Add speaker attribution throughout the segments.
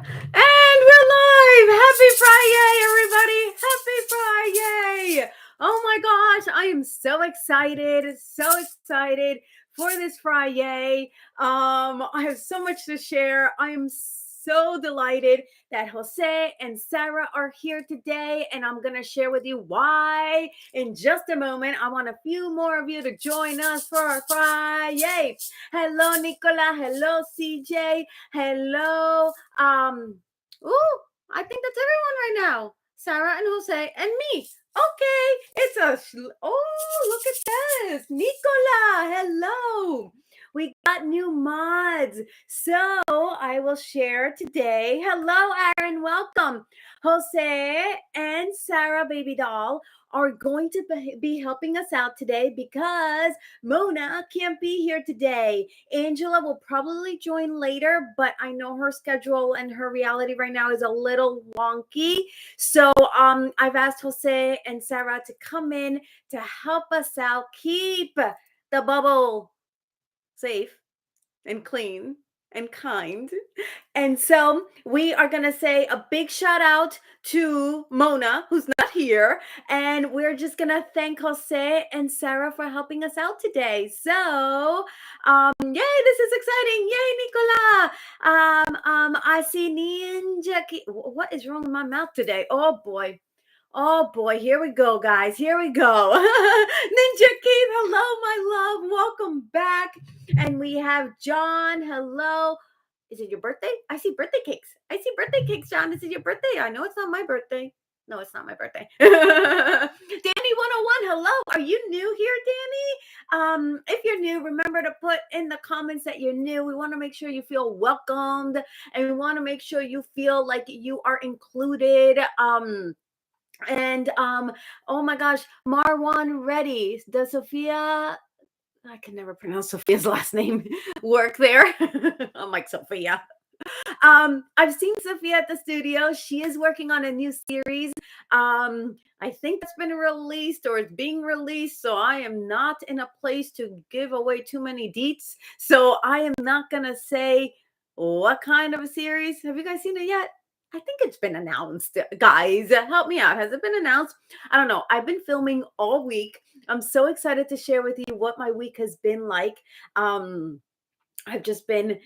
Speaker 1: And we're live! Happy Fri-YAY, everybody! Happy Fri-YAY! Oh my gosh, I am so excited for this Fri-YAY. I have so much to share. I am so delighted that Jose and Sarah are here today, and I'm gonna share with you why in just a moment. I want a few more of you to join us for our Fri-YAY. Hello, Nicola. Hello, CJ. Hello. I think that's everyone right now. Sarah and Jose and me. Okay, it's look at this. Nicola, hello. We got new mods. So I will share today. Hello, Aaron. Welcome. Jose and Sarah, baby doll, are going to be helping us out today because Mona can't be here today. Angela will probably join later, but I know her schedule and her reality right now is a little wonky. So I've asked Jose and Sarah to come in to help us out, keep the bubble safe and clean and kind. And so we are going to say a big shout out to Mona, who's not here. And we're just going to thank Jose and Sarah for helping us out today. So, yay, this is exciting. Yay, Nicola. I see Ninja. What is wrong with my mouth today? Oh boy, here we go, guys. Here we go. Ninja Keith, hello, my love. Welcome back. And we have John. Hello. Is it your birthday? I see birthday cakes. John. Is it your birthday? I know it's not my birthday. No, it's not my birthday. Danny 101, hello. Are you new here, Danny? If you're new, remember to put in the comments that you're new. We want to make sure you feel welcomed, and we want to make sure you feel like you are included. Oh my gosh, Marwan Reddy. Does Sophia, I can never pronounce Sophia's last name, work there? I'm like, Sophia. I've seen Sophia at the studio. She is working on a new series. I think that's been released or it's being released. So I am not in a place to give away too many deets. So I am not gonna say what kind of a series. Have you guys seen it yet? I think it's been announced. Guys, help me out. Has it been announced? I don't know. I've been filming all week. I'm so excited to share with you what my week has been like. I've just been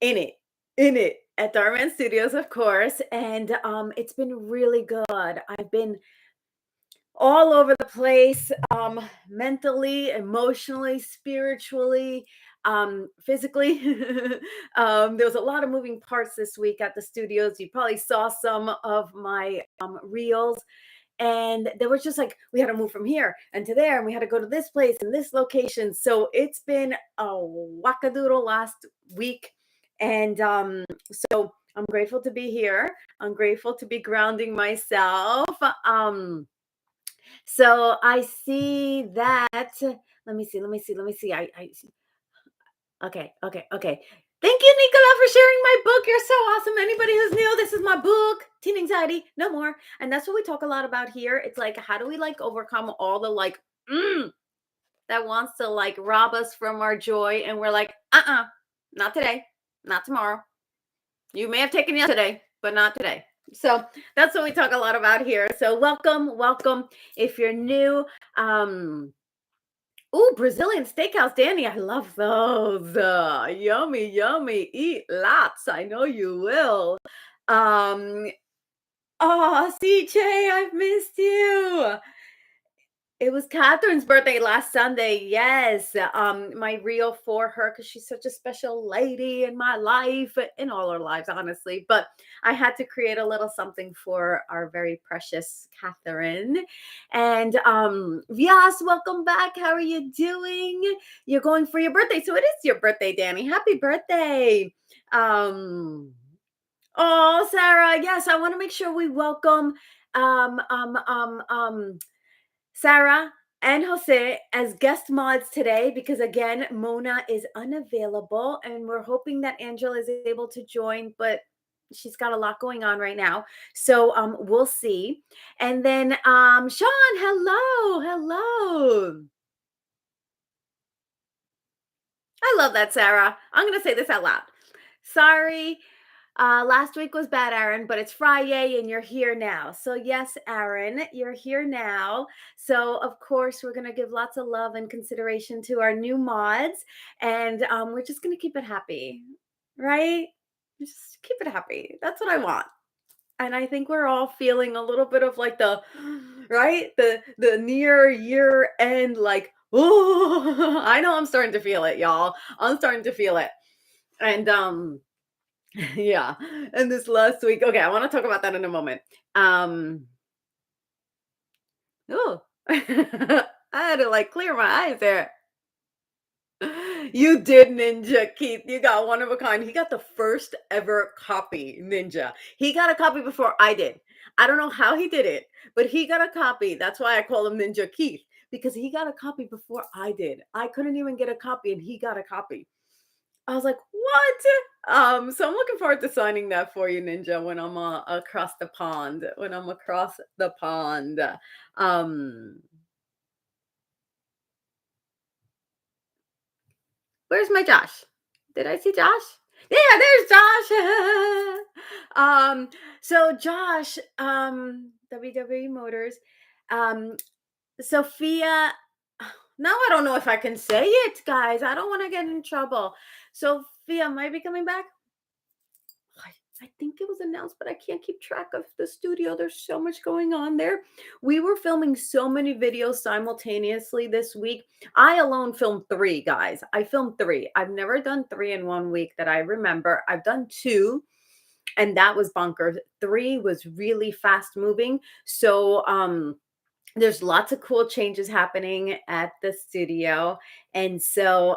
Speaker 1: in it at Darman Studios, of course, and it's been really good. I've been all over the place, mentally, emotionally, spiritually, physically. There was a lot of moving parts this week at the studios. You probably saw some of my reels. And there was just like, we had to move from here and to there, and we had to go to this place and this location. So it's been a wackadoodle last week. And so I'm grateful to be here. I'm grateful to be grounding myself. So I see that. Let me see. Okay. Thank you, Nicola, for sharing my book. You're so awesome. Anybody who's new, this is my book, Teen Anxiety, No More. And that's what we talk a lot about here. It's like, how do we like overcome all the like, that wants to like rob us from our joy? And we're like, not today, not tomorrow. You may have taken yesterday, but not today. So that's what we talk a lot about here. So welcome. If you're new, Brazilian steakhouse, Danny. I love those. Yummy. Eat lots. I know you will. CJ, I've missed you. It was Catherine's birthday last Sunday. Yes. My reel for her because she's such a special lady in my life, in all our lives, honestly. But I had to create a little something for our very precious Catherine. And Vyas, welcome back. How are you doing? You're going for your birthday. So it is your birthday, Danny. Happy birthday. Oh, Sarah. Yes, I want to make sure we welcome Sarah and Jose as guest mods today because, again, Mona is unavailable and we're hoping that Angela is able to join, but she's got a lot going on right now. So we'll see. And then Sean, hello. I love that, Sarah. I'm going to say this out loud. Sorry. Last week was bad, Aaron, but it's Friday and you're here now. So, yes, Aaron, you're here now. So, of course, we're going to give lots of love and consideration to our new mods, and we're just going to keep it happy, right? Just keep it happy. That's what I want. And I think we're all feeling a little bit of like the right the near year end like oh I know I'm starting to feel it, y'all. I'm starting to feel it. And yeah. And this last week, okay, I want to talk about that in a moment. Oh, I had to like clear my eyes there. You did, Ninja Keith. You got one of a kind. He got the first ever copy, Ninja. He got a copy before I did. I don't know how he did it, but he got a copy. That's why I call him Ninja Keith, because he got a copy before I did. I couldn't even get a copy and he got a copy. I was like, "What?" So I'm looking forward to signing that for you, Ninja, when I'm across the pond. When I'm across the pond. Um, where's my Josh? Did I see Josh? Yeah, there's Josh. So Josh, WWE Motors, um, Sophia. Now I don't know if I can say it, guys. I don't want to get in trouble. Sophia might be coming back. I think it was announced, but I can't keep track of the studio. There's so much going on there. We were filming so many videos simultaneously this week. I alone filmed three, guys. I filmed three. I've never done three in 1 week that I remember. I've done two, and that was bonkers. Three was really fast moving. So, there's lots of cool changes happening at the studio. And so,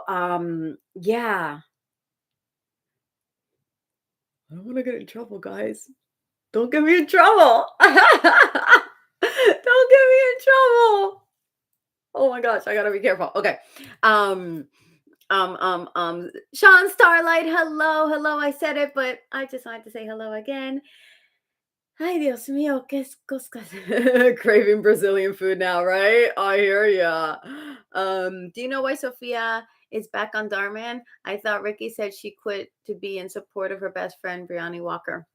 Speaker 1: yeah, I don't want to get in trouble, guys. Don't get me in trouble. Don't get me in trouble. Oh my gosh, I gotta be careful. Okay. Um, Sean Starlight, hello, hello. I said it, but I just wanted to say hello again. Ay, Dios mío, qué cosas. Craving Brazilian food now, right? I hear ya. Do you know why Sophia is back on Darman? I thought Ricky said she quit to be in support of her best friend, Brianni Walker.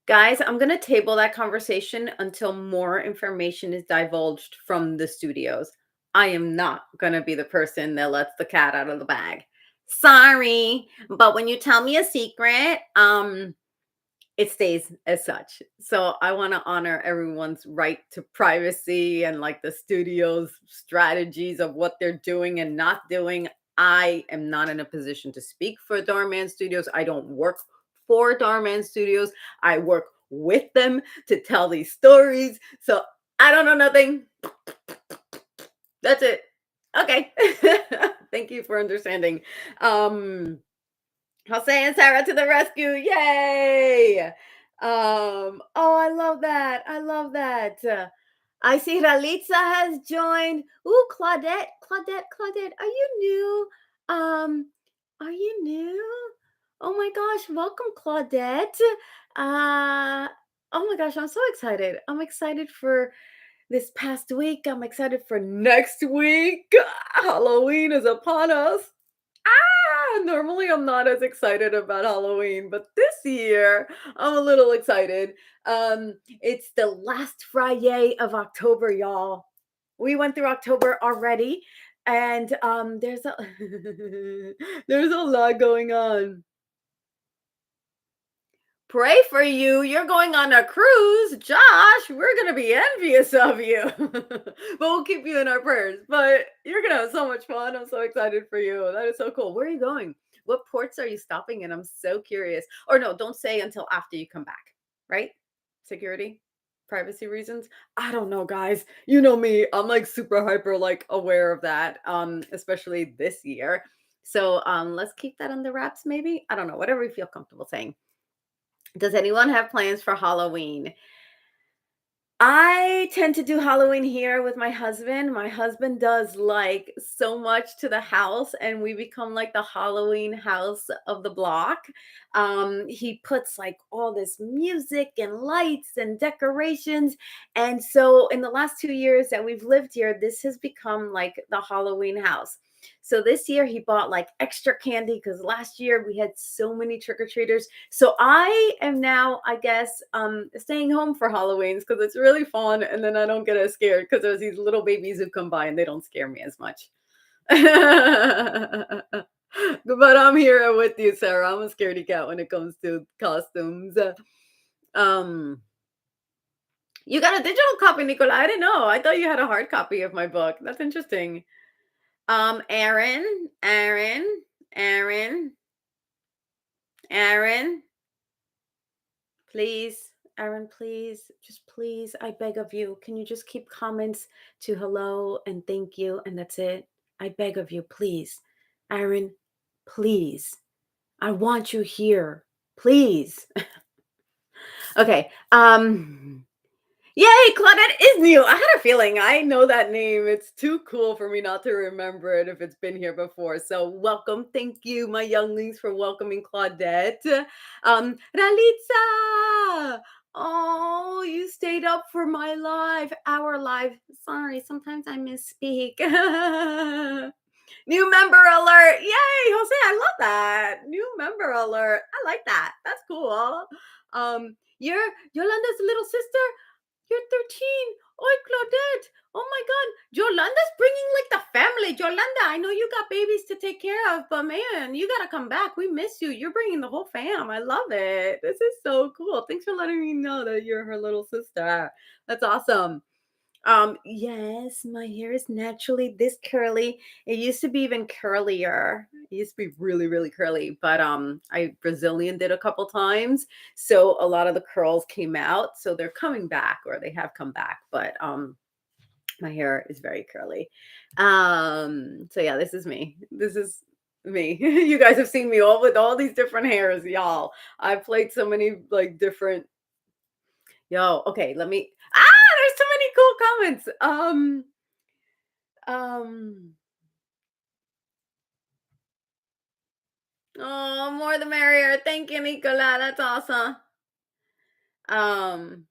Speaker 1: Guys, I'm going to table that conversation until more information is divulged from the studios. I am not going to be the person that lets the cat out of the bag. Sorry, but when you tell me a secret, it stays as such. So I want to honor everyone's right to privacy and like the studio's strategies of what they're doing and not doing. I am not in a position to speak for Darman Studios. I don't work for Darman Studios. I work with them to tell these stories. So I don't know nothing. That's it. Okay. Thank you for understanding. Jose and Sarah to the rescue. Yay. Oh, I love that. I love that. I see Ralitza has joined. Ooh, Claudette, are you new? Are you new? Oh my gosh, welcome, Claudette. Uh, oh my gosh, I'm so excited. I'm excited for this past week. I'm excited for next week. Halloween is upon us. Normally I'm not as excited about Halloween, but this year I'm a little excited. It's the last Friday of October, y'all. We went through October already, and there's a there's a lot going on. Pray for you. You're going on a cruise, Josh. We're gonna be envious of you, but we'll keep you in our prayers. But you're gonna have so much fun. I'm so excited for you. That is so cool. Where are you going? What ports are you stopping in? I'm so curious. Or no, don't say until after you come back. Right? Security, privacy reasons. I don't know, guys. You know me. I'm like super hyper like aware of that. Especially this year. So let's keep that under wraps. Maybe I don't know. Whatever you feel comfortable saying. Does anyone have plans for Halloween? I tend to do Halloween here with my husband. My husband does like so much to the house, and we become like the Halloween house of the block. He puts like all this music and lights and decorations. And so in the last 2 years that we've lived here, this has become like the Halloween house. So this year he bought like extra candy because last year we had so many trick-or-treaters. So I am now, I guess, staying home for Halloween's because it's really fun, and then I don't get as scared because there's these little babies who come by and they don't scare me as much. But I'm here with you, Sarah. I'm a scaredy cat when it comes to costumes. Um, you got a digital copy, Nicola. I didn't know. I thought you had a hard copy of my book. That's interesting. Aaron, Aaron, Aaron, please, Aaron, please, just please, I beg of you, can you just keep comments to hello and thank you, and that's it? I beg of you, please. Aaron, please. I want you here. Please. Okay. Yay, Claudette is new. I had a feeling I know that name. It's too cool for me not to remember it if it's been here before. So welcome. Thank you, my younglings, for welcoming Claudette. Ralitza. Oh, you stayed up for my live, our live. Sorry, sometimes I misspeak. New member alert. Yay, Jose, I love that. New member alert. I like that. That's cool. You're Yolanda's little sister? You're 13. Oi, Claudette. Oh my God. Yolanda's bringing like the family. Yolanda, I know you got babies to take care of, but man, you got to come back. We miss you. You're bringing the whole fam. I love it. This is so cool. Thanks for letting me know that you're her little sister. That's awesome. Yes, my hair is naturally this curly. It used to be even curlier. It used to be really, really curly, but I Brazilian did a couple times. So a lot of the curls came out. So they're coming back, or they have come back, but my hair is very curly. So yeah, this is me. This is me. You guys have seen me all with all these different hairs, y'all. I've played so many like different. Yo, okay, let me. There's so many cool comments. Um, oh, more the merrier. Thank you, Nicola. That's awesome. Um,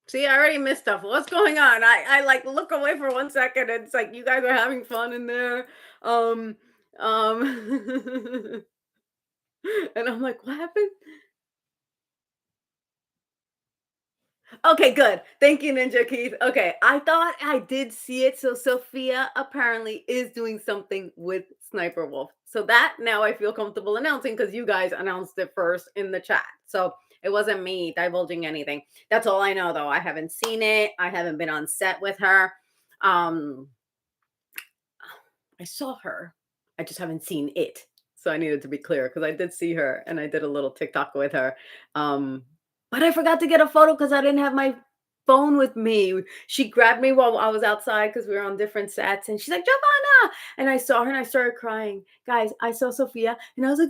Speaker 1: See, I already missed stuff. What's going on? I like look away for 1 second. And it's like you guys are having fun in there. Um, um, and I'm like, what happened? Okay, good. Thank you, Ninja Keith. Okay, I thought I did see it. So Sophia apparently is doing something with Sniper Wolf. So that now I feel comfortable announcing because you guys announced it first in the chat. So it wasn't me divulging anything. That's all I know though. I haven't seen it. I haven't been on set with her. Um I saw her. I just haven't seen it. So I needed to be clear because I did see her and I did a little TikTok with her. Um, but I forgot to get a photo because I didn't have my phone with me. She grabbed me while I was outside because we were on different sets, and she's like, Giovanna. And I saw her and I started crying. Guys, I saw Sophia and I was like,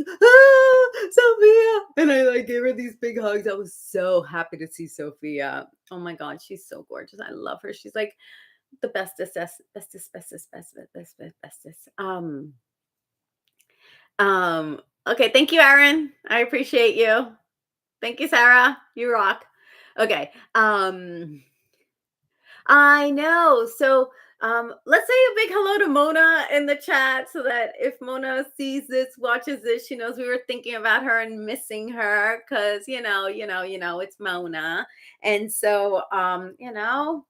Speaker 1: Sophia. And I like gave her these big hugs. I was so happy to see Sophia. Oh my God, she's so gorgeous. I love her. She's like the bestest, bestest. Okay, thank you, Aaron. I appreciate you. Thank you, Sarah. You rock. Okay. I know. So let's say a big hello to Mona in the chat so that if Mona sees this, watches this, she knows we were thinking about her and missing her because it's Mona. And so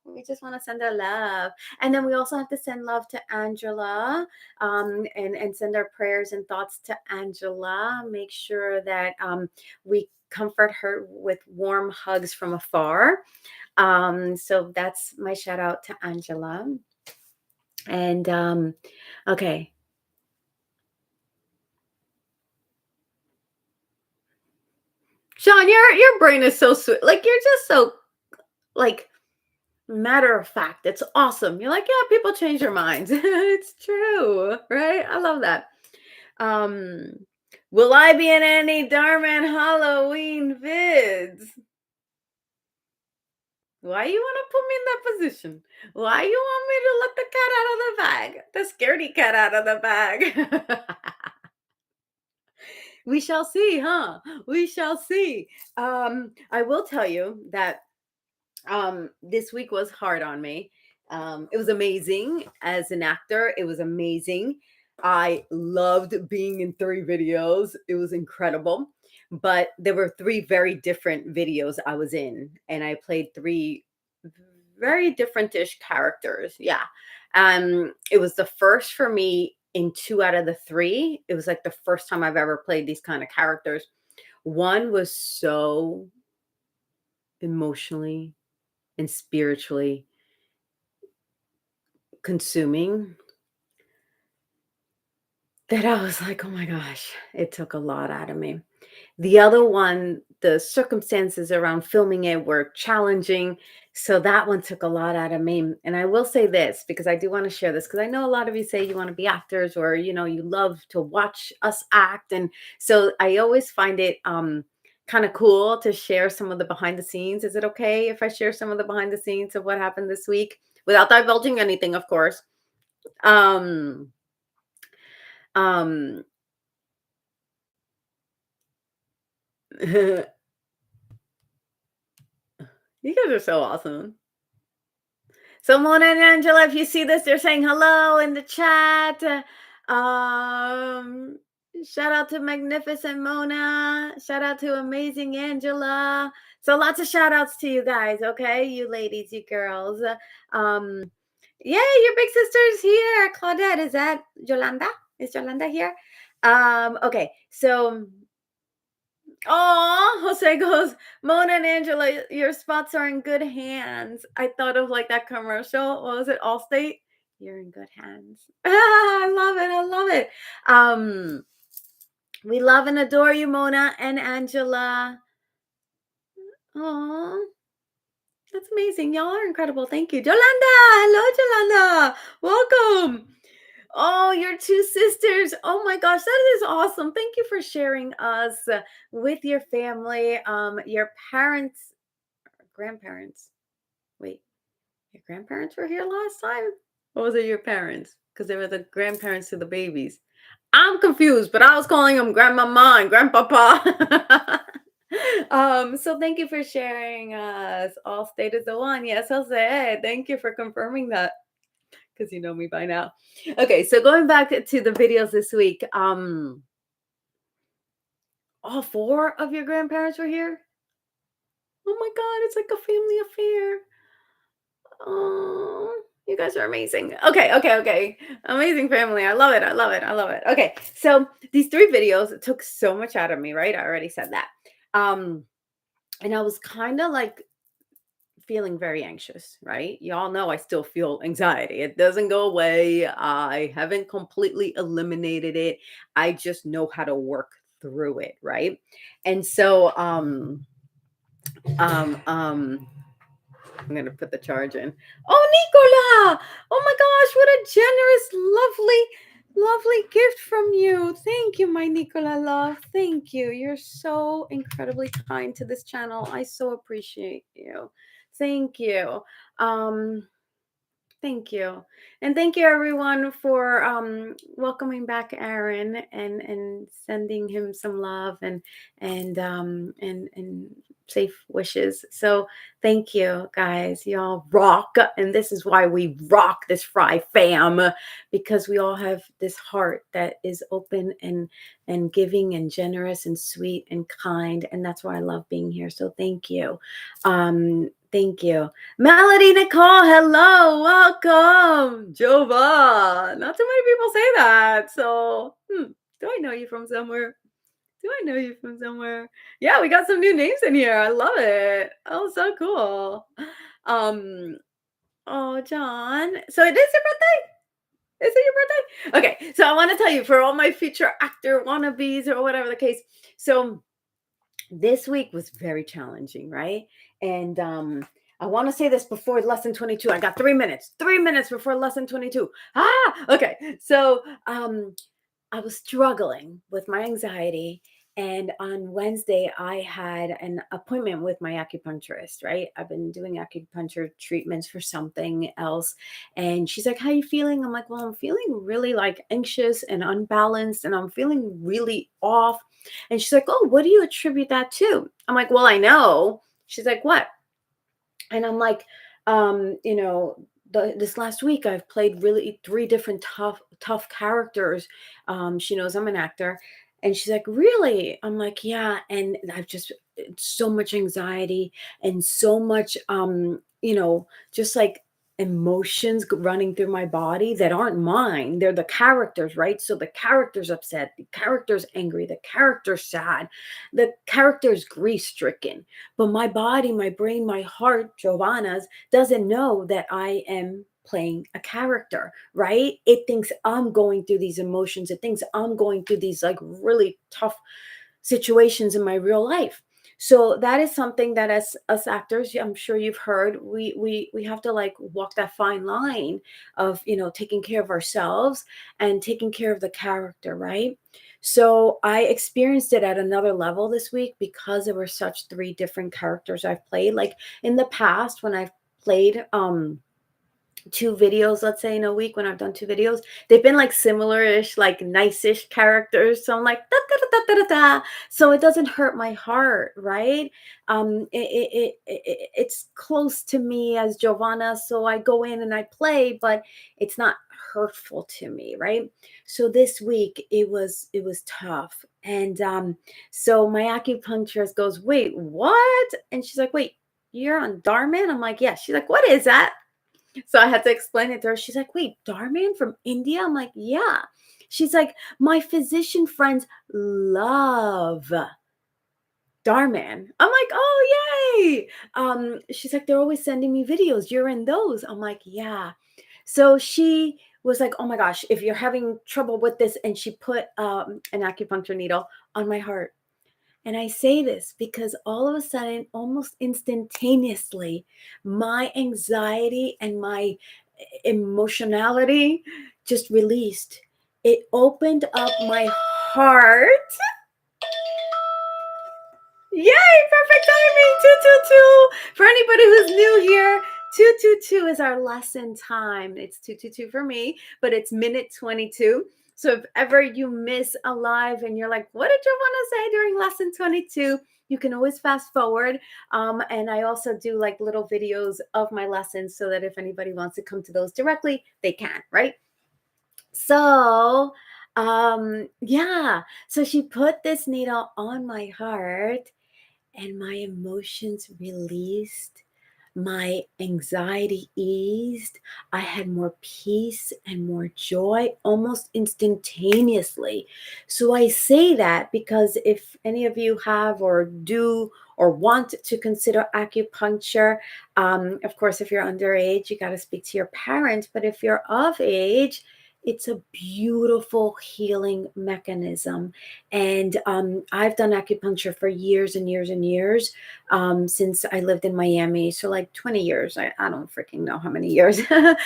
Speaker 1: we just want to send her love. And then we also have to send love to Angela, and send our prayers and thoughts to Angela. Make sure that we comfort her with warm hugs from afar. So that's my shout out to Angela. And okay. Sean, your brain is so sweet. Like you're just so like matter of fact. It's awesome. You're like, yeah, people change their minds. It's true, right? I love that. Will I be in any Darman Halloween vids? Why you want to put me in that position? Why you want me to let the cat out of the bag? The scaredy cat out of the bag. We shall see, huh? We shall see. I will tell you that this week was hard on me. It was amazing as an actor. It was amazing. I loved being in three videos. It was incredible. But there were three very different videos I was in, and I played three very different-ish characters. Yeah. It was the first for me in two out of the three. It was like the first time I've ever played these kind of characters. One was so emotionally and spiritually consuming that I was like, oh my gosh, it took a lot out of me. The other one, the circumstances around filming it were challenging. So that one took a lot out of me. And I will say this because I do want to share this because I know a lot of you say you want to be actors or, you love to watch us act. And so I always find it kind of cool to share some of the behind the scenes. Is it okay if I share some of the behind the scenes of what happened this week without divulging anything, of course? Um, um, you guys are so awesome. So Mona and Angela, if you see this, they're saying hello in the chat. Um, Shout out to Magnificent Mona. Shout out to Amazing Angela. So lots of shout outs to you guys, okay? You ladies, you girls. Um, Yay, your big sister's here. Claudette, is that Yolanda? Is Yolanda here? Okay, so oh, Jose goes, Mona and Angela, your spots are in good hands. I thought of like that commercial. What was it? Allstate? You're in good hands. I love it. I love it. We love and adore you, Mona and Angela. Oh, that's amazing. Y'all are incredible. Thank you. Yolanda. Hello, Yolanda. Welcome. Oh, your two sisters. Oh my gosh, that is awesome. Thank you for sharing us with your family, your parents, grandparents. Wait, your grandparents were here last time? Or was it your parents? Because they were the grandparents to the babies. I'm confused, but I was calling them grandmama and grandpapa. So thank you for sharing us. All state is the one. Yes, Jose. Thank you for confirming that because you know me by now. Okay, so going back to the videos this week, all four of your grandparents were here. Oh my god, it's like a family affair. Oh, you guys are amazing. Okay. Amazing family. I love it. I love it. I love it. Okay, so these three videos took so much out of me, right? I already said that. And I was kind of like feeling very anxious, right? Y'all know I still feel anxiety. It doesn't go away. I haven't completely eliminated it. I just know how to work through it, right? And so I'm gonna put the charge in. Oh, Nicola! Oh my gosh, what a generous, lovely gift from you. Thank you, my Nicola love. Thank you. You're so incredibly kind to this channel. I so appreciate you. Thank you. Um, Thank you. And thank you everyone for welcoming back Aaron and sending him some love and safe wishes. So thank you guys. Y'all rock. And this is why we rock this Fri fam, because we all have this heart that is open and giving and generous and sweet and kind. And that's why I love being here. So thank you. Thank you. Melody Nicole, hello, welcome. Jova. Not too many people say that. So, do I know you from somewhere? Do I know you from somewhere? Yeah, we got some new names in here. I love it. Oh, so cool. Oh, John. So it is your birthday? Is it your birthday? Okay, so I want to tell you for all my future actor wannabes or whatever the case. So this week was very challenging, right? And I want to say this before lesson 22. I got 3 minutes. 3 minutes before lesson 22. Okay. So I was struggling with my anxiety. And on Wednesday, I had an appointment with my acupuncturist, right? I've been doing acupuncture treatments for something else. And she's like, how you feeling? I'm like, well, I'm feeling really like anxious and unbalanced, and I'm feeling really off. And she's like, oh, what do you attribute that to? I'm like, well, I know. She's like, what? And I'm like, you know, this last week I've played really three different tough characters. She knows I'm an actor, and she's like, really? I'm like, yeah. And I've just so much anxiety and so much, just like emotions running through my body that aren't mine. They're the characters, right? So the character's upset, the character's angry, the character's sad, the character's grief stricken, but my body, my brain, my heart, Giovanna's, doesn't know that I am playing a character, right? It thinks I'm going through these emotions. It thinks I'm going through these like really tough situations in my real life. So that is something that as us actors, I'm sure you've heard, we have to like walk that fine line of, taking care of ourselves and taking care of the character, right? So I experienced it at another level this week because there were such three different characters I've played. Like in the past when I've played two videos, let's say in a week, when I've done two videos, they've been like similar-ish, like nice-ish characters. So I'm like, da, da, da, da, da, da. So it doesn't hurt my heart, right? It's close to me as Giovanna. So I go in and I play, but it's not hurtful to me, right? So this week it was tough. And so my acupuncturist goes, wait, what? And she's like, wait, you're on Dharman? I'm like, yes. She's like, what is that? So I had to explain it to her. She's like, wait, Dharman from India? I'm like, yeah. She's like, my physician friends love Dharman. I'm like, oh, yay. She's like, they're always sending me videos. You're in those. I'm like, yeah. So she was like, oh my gosh, if you're having trouble with this, and she put an acupuncture needle on my heart. And I say this because all of a sudden, almost instantaneously, my anxiety and my emotionality just released. It opened up my heart. Yay, perfect timing. 222. For anybody who's new here, 222 is our lesson time. It's 222 for me, but it's minute 22. So if ever you miss a live and you're like, what did you want to say during lesson 22? You can always fast forward. And I also do like little videos of my lessons so that if anybody wants to come to those directly, they can, right? So, yeah. So she put this needle on my heart and my emotions released, my anxiety eased. I had more peace and more joy almost instantaneously. So I say that because if any of you have or do or want to consider acupuncture, of course, if you're underage, you got to speak to your parents. But if you're of age, it's a beautiful healing mechanism. And I've done acupuncture for years and years and years, since I lived in Miami. So like 20 years. I don't freaking know how many years. But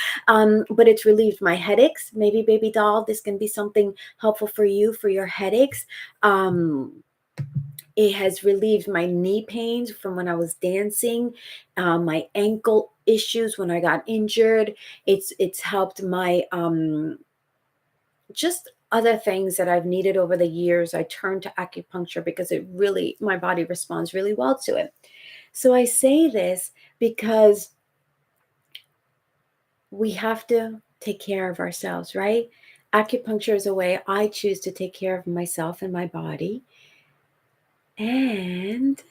Speaker 1: it's relieved my headaches. Maybe, baby doll, this can be something helpful for you for your headaches. It has relieved my knee pains from when I was dancing, my ankle issues when I got injured. It's helped my just other things that I've needed over the years. I turned to acupuncture because it really, my body responds really well to it. So I say this because we have to take care of ourselves, right? Acupuncture is a way I choose to take care of myself and my body. And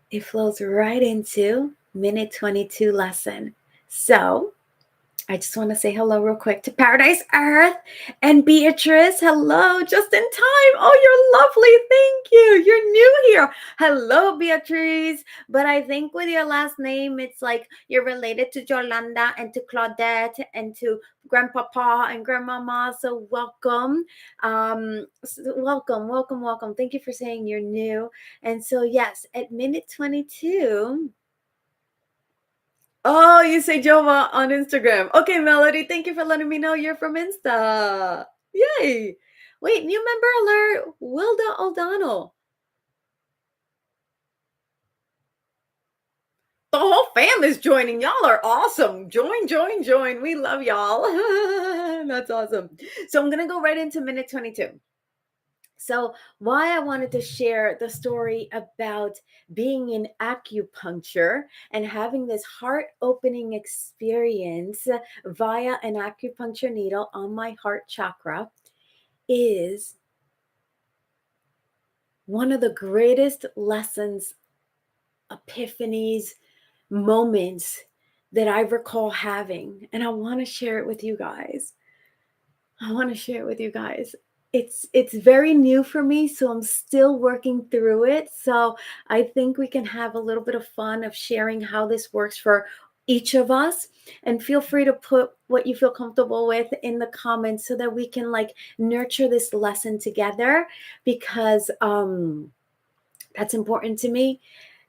Speaker 1: it flows right into minute 22 lesson. So I just want to say hello real quick to Paradise Earth and Beatrice. Hello, just in time. Oh, you're lovely. Thank you. You're new here. Hello, Beatrice. But I think with your last name, it's like you're related to Yolanda and to Claudette and to Grandpapa and Grandmama. So welcome. Welcome, welcome, welcome. Thank you for saying you're new. And so, yes, at minute 22, oh, you say Jova on Instagram. Okay, Melody, thank you for letting me know you're from Insta. Yay. Wait, new member alert. Wilda O'Donnell. The whole fam is joining. Y'all are awesome. Join, join, join. We love y'all. That's awesome. So I'm going to go right into minute 22. So, why I wanted to share the story about being in acupuncture and having this heart opening experience via an acupuncture needle on my heart chakra is one of the greatest lessons, epiphanies, moments that I recall having. And I want to share it with you guys. I want to share it with you guys. It's very new for me, so I'm still working through it. So I think we can have a little bit of fun of sharing how this works for each of us, and feel free to put what you feel comfortable with in the comments so that we can like nurture this lesson together, because that's important to me,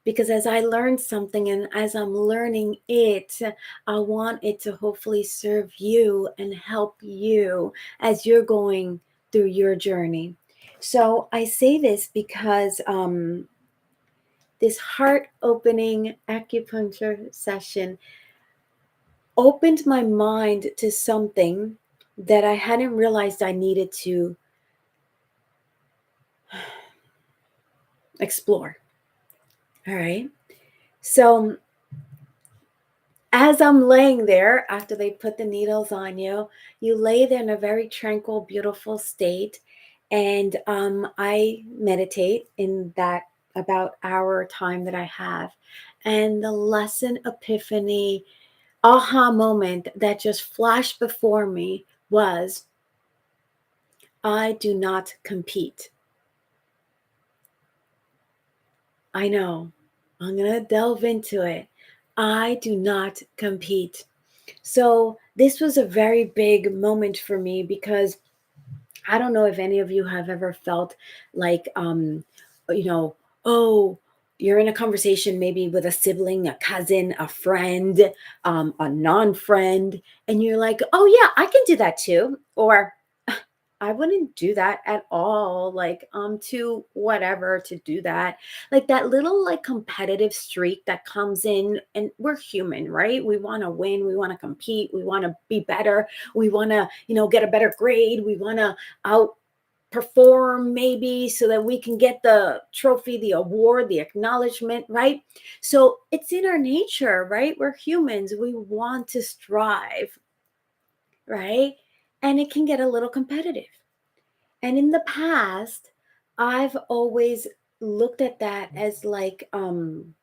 Speaker 1: because as I learn something and as I'm learning it, I want it to hopefully serve you and help you as you're going through your journey. So I say this because this heart opening acupuncture session opened my mind to something that I hadn't realized I needed to explore. All right. So as I'm laying there, after they put the needles on you, you lay there in a very tranquil, beautiful state. And I meditate in that about hour time that I have. And the lesson, epiphany, aha moment that just flashed before me was, I do not compete. I know. I'm going to delve into it. I do not compete. So this was a very big moment for me, because I don't know if any of you have ever felt like, you know, oh, you're in a conversation maybe with a sibling, a cousin, a friend, a non-friend, and you're like, oh yeah, I can do that too. Or I wouldn't do that at all. Like, to whatever to do that. Like that little like competitive streak that comes in, and we're human, right? We want to win, we want to compete, we want to be better, we want to, get a better grade, we want to outperform maybe so that we can get the trophy, the award, the acknowledgement, right? So it's in our nature, right? We're humans. We want to strive, right? And it can get a little competitive. And in the past, I've always looked at that as like, I'm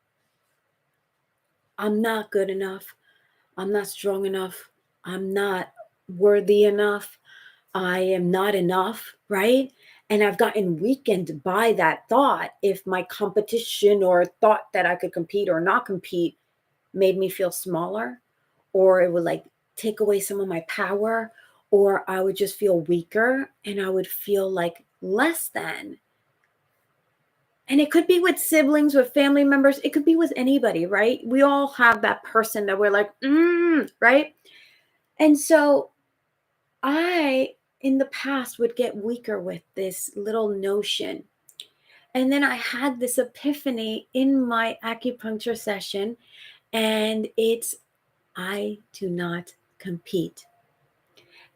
Speaker 1: not good enough. I'm not strong enough. I'm not worthy enough. I am not enough, right? And I've gotten weakened by that thought if my competition or thought that I could compete or not compete made me feel smaller, or it would like take away some of my power, or I would just feel weaker and I would feel like less than. And it could be with siblings, with family members, it could be with anybody, right? We all have that person that we're like, right? And so I, in the past, would get weaker with this little notion. And then I had this epiphany in my acupuncture session, and it's, I do not compete.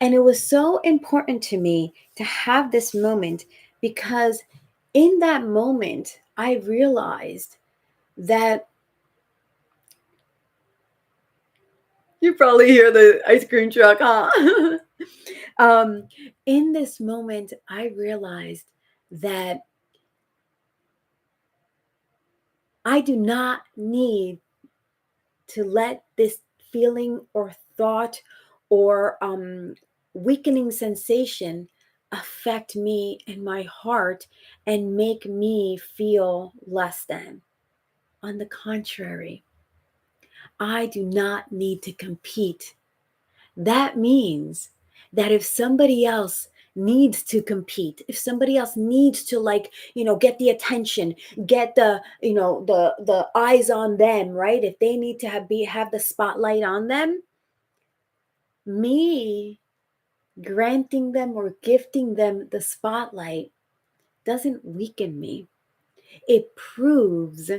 Speaker 1: And it was so important to me to have this moment, because in that moment, I realized that you probably hear the ice cream truck, huh? um, in this moment, I realized that I do not need to let this feeling or thought or weakening sensation affect me and my heart and make me feel less than. On the contrary, I do not need to compete. That means that if somebody else needs to compete, if somebody else needs to like, get the attention, get the, the eyes on them, right? If they need to have the spotlight on them, me granting them or gifting them the spotlight doesn't weaken me. It proves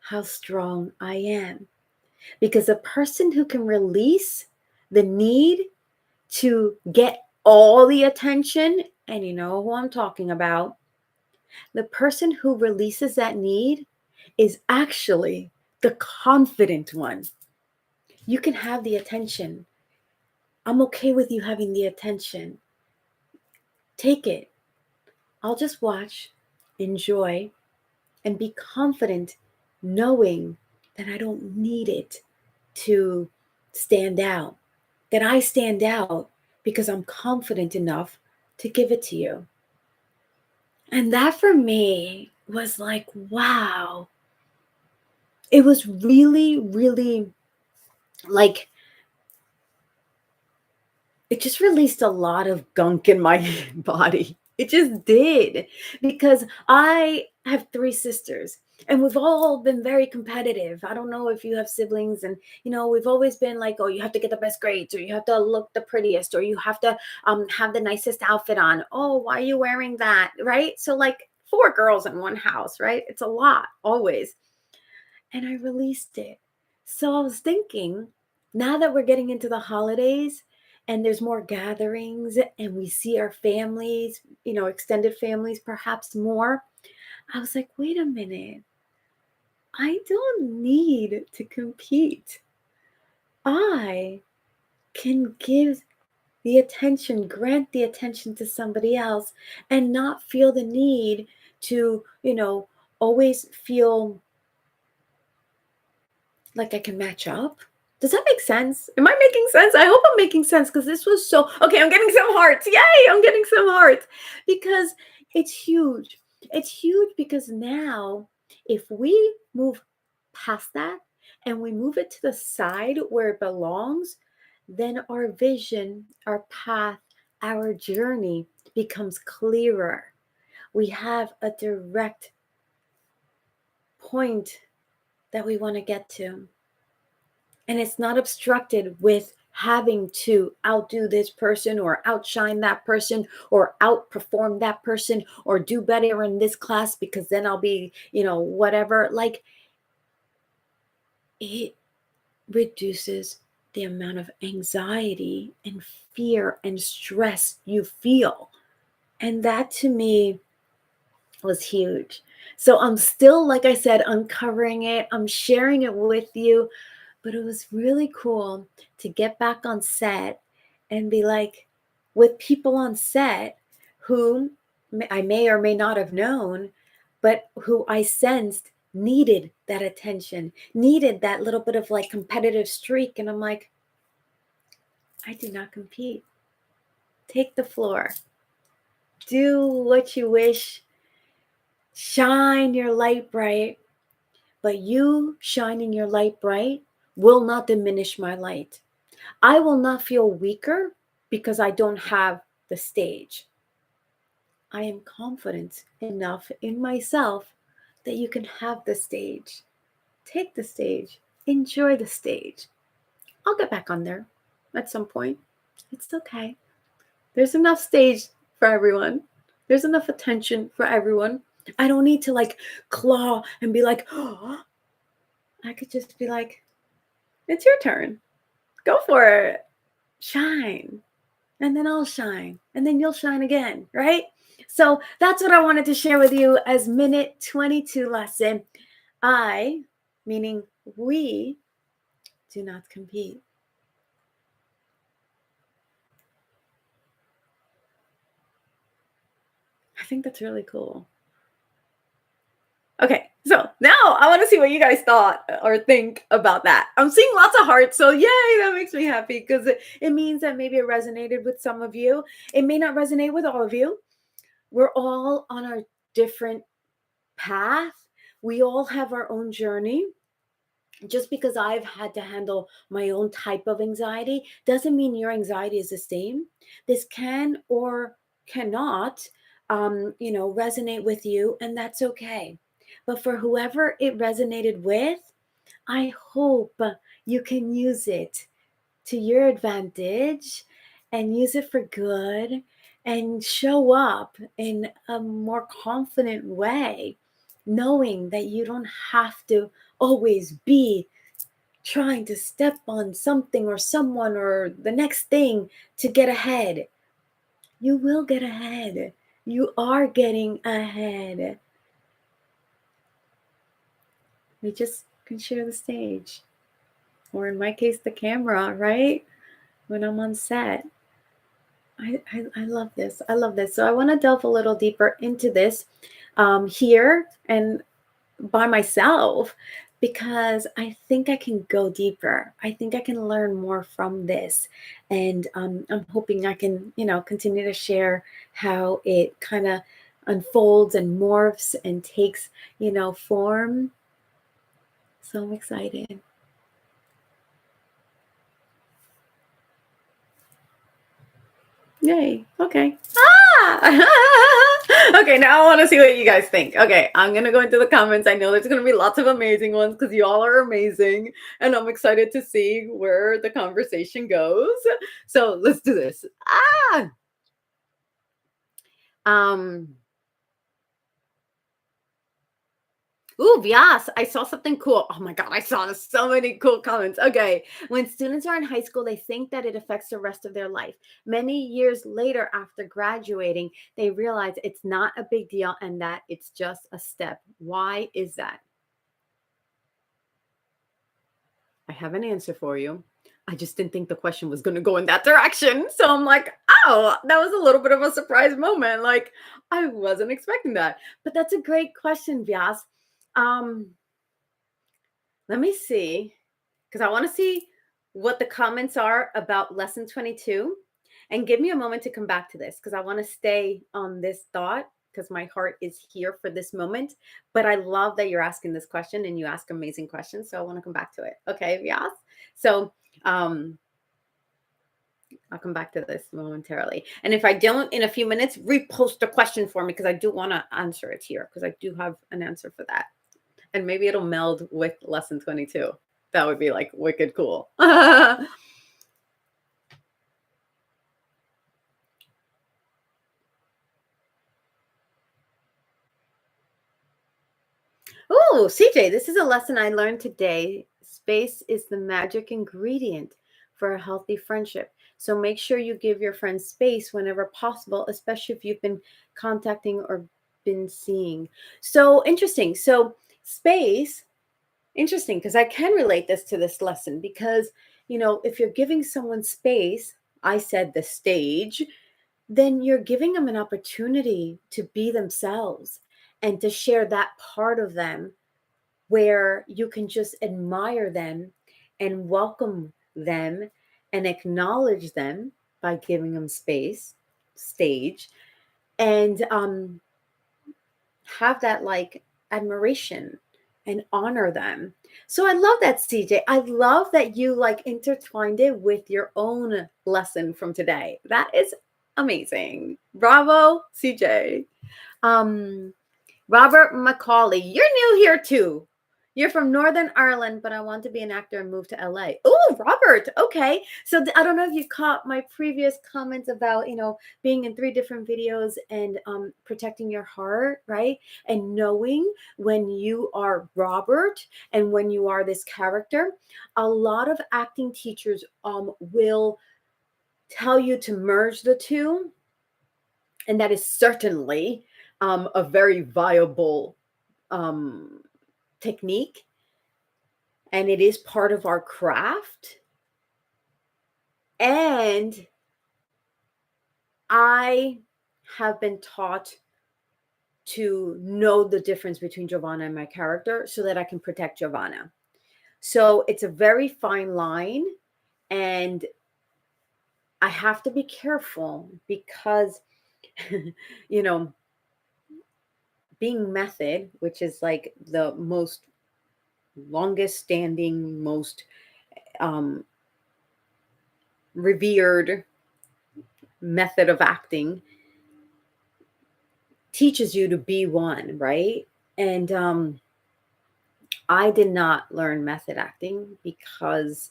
Speaker 1: how strong I am. Because a person who can release the need to get all the attention, and you know who I'm talking about, The person who releases that need is actually the confident one. You can have the attention. I'm okay with you having the attention. Take it. I'll just watch, enjoy, and be confident knowing that I don't need it to stand out, that I stand out because I'm confident enough to give it to you. And that for me was like, wow. It was really, really like, it just released a lot of gunk in my body. It just did. Because I have three sisters and we've all been very competitive. I don't know if you have siblings, and we've always been like, oh, you have to get the best grades, or you have to look the prettiest, or you have to have the nicest outfit on. Oh, why are you wearing that? Right? So like four girls in one house, right? It's a lot always. And I released it. So I was thinking, now that we're getting into the holidays and there's more gatherings and we see our families, extended families perhaps more, I was like, wait a minute. I don't need to compete. I can give the attention, grant the attention to somebody else and not feel the need to, always feel like I can match up. Does that make sense? Am I making sense? I hope I'm making sense, because this was so okay. I'm getting some hearts. Yay! I'm getting some hearts because it's huge. It's huge because now, if we move past that and we move it to the side where it belongs, then our vision, our path, our journey becomes clearer. We have a direct point that we want to get to. And it's not obstructed with having to outdo this person or outshine that person or outperform that person or do better in this class because then I'll be, whatever. Like, it reduces the amount of anxiety and fear and stress you feel. And that to me was huge. So I'm still, like I said, uncovering it. I'm sharing it with you. But it was really cool to get back on set and be like, with people on set who I may or may not have known, but who I sensed needed that attention, needed that little bit of like competitive streak. And I'm like, I do not compete. Take the floor. Do what you wish. Shine your light bright. But you shining your light bright will not diminish my light. I will not feel weaker because I don't have the stage. I am confident enough in myself that you can have the stage. Take the stage. Enjoy the stage. I'll get back on there at some point. It's okay. There's enough stage for everyone. There's enough attention for everyone. I don't need to like claw and be like, oh. I could just be like, it's your turn. Go for it. Shine. And then I'll shine. And then you'll shine again, right? So that's what I wanted to share with you as minute 22 lesson. I, meaning we, do not compete. I think that's really cool. Okay, so now I want to see what you guys thought or think about that. I'm seeing lots of hearts, so yay, that makes me happy because it means that maybe it resonated with some of you. It may not resonate with all of you. We're all on our different path. We all have our own journey. Just because I've had to handle my own type of anxiety doesn't mean your anxiety is the same. This can or cannot, resonate with you, and that's okay. But for whoever it resonated with, I hope you can use it to your advantage and use it for good and show up in a more confident way, knowing that you don't have to always be trying to step on something or someone or the next thing to get ahead. You will get ahead. You are getting ahead. We just can share the stage, or in my case, the camera, right? When I'm on set. I love this. I love this. So I want to delve a little deeper into this here and by myself, because I think I can go deeper. I think I can learn more from this. And I'm hoping I can, continue to share how it kind of unfolds and morphs and takes, form. So I'm excited. Yay. Okay. Okay, now I want to see what you guys think. Okay, I'm going to go into the comments. I know there's going to be lots of amazing ones because you all are amazing. And I'm excited to see where the conversation goes. So let's do this. Um, Ooh, yes, I saw something cool. Oh my God, I saw so many cool comments. Okay, when students are in high school, they think that it affects the rest of their life. Many years later, after graduating, they realize it's not a big deal and that it's just a step. Why is that? I have an answer for you. I just didn't think the question was going to go in that direction. So I'm like, oh, that was a little bit of a surprise moment. Like, I wasn't expecting that. But that's a great question, Vyas. Um, Let me see, because I want to see what the comments are about lesson 22. And give me a moment to come back to this because I want to stay on this thought because my heart is here for this moment. But I love that you're asking this question and you ask amazing questions. So I want to come back to it. Okay, yes. So I'll come back to this momentarily. And if I don't in a few minutes, repost the question for me because I do want to answer it here because I do have an answer for that. And maybe it'll meld with lesson 22. That would be like wicked cool. Oh, CJ, this is a lesson I learned today. Space is the magic ingredient for a healthy friendship. So make sure you give your friends space whenever possible, especially if you've been contacting or been seeing. So interesting. So space, interesting, because I can relate this to this lesson because, if you're giving someone space, I said the stage, then you're giving them an opportunity to be themselves and to share that part of them where you can just admire them and welcome them and acknowledge them by giving them space, stage, and have that like admiration and honor them. So I love that, CJ. I love that you like intertwined it with your own lesson from today. That is amazing. Bravo, CJ. Um, Robert Macaulay, you're new here too. You're from Northern Ireland, but I want to be an actor and move to LA. Oh, Robert. Okay. So I don't know if you caught my previous comments about, being in 3 different videos and protecting your heart, right? And knowing when you are Robert and when you are this character. A lot of acting teachers will tell you to merge the two. And that is certainly a very viable technique, and it is part of our craft. And I have been taught to know the difference between Giovanna and my character so that I can protect Giovanna. So it's a very fine line, and I have to be careful because, being method, which is like the most longest standing, most revered method of acting, teaches you to be one, right? And I did not learn method acting because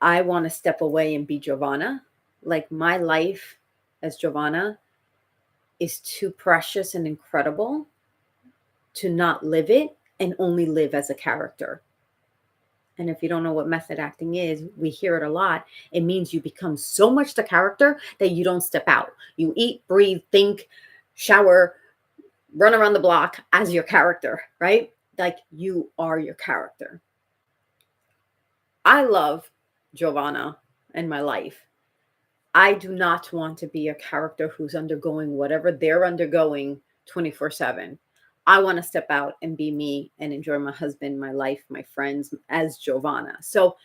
Speaker 1: I want to step away and be Giovanna. Like my life as Giovanna is too precious and incredible to not live it and only live as a character. And if you don't know what method acting is, we hear it a lot. It means you become so much the character that you don't step out. You eat, breathe, think, shower, run around the block as your character, right? Like you are your character. I love Giovanna and my life. I do not want to be a character who's undergoing whatever they're undergoing 24/7. I want to step out and be me and enjoy my husband, my life, my friends as Giovanna. So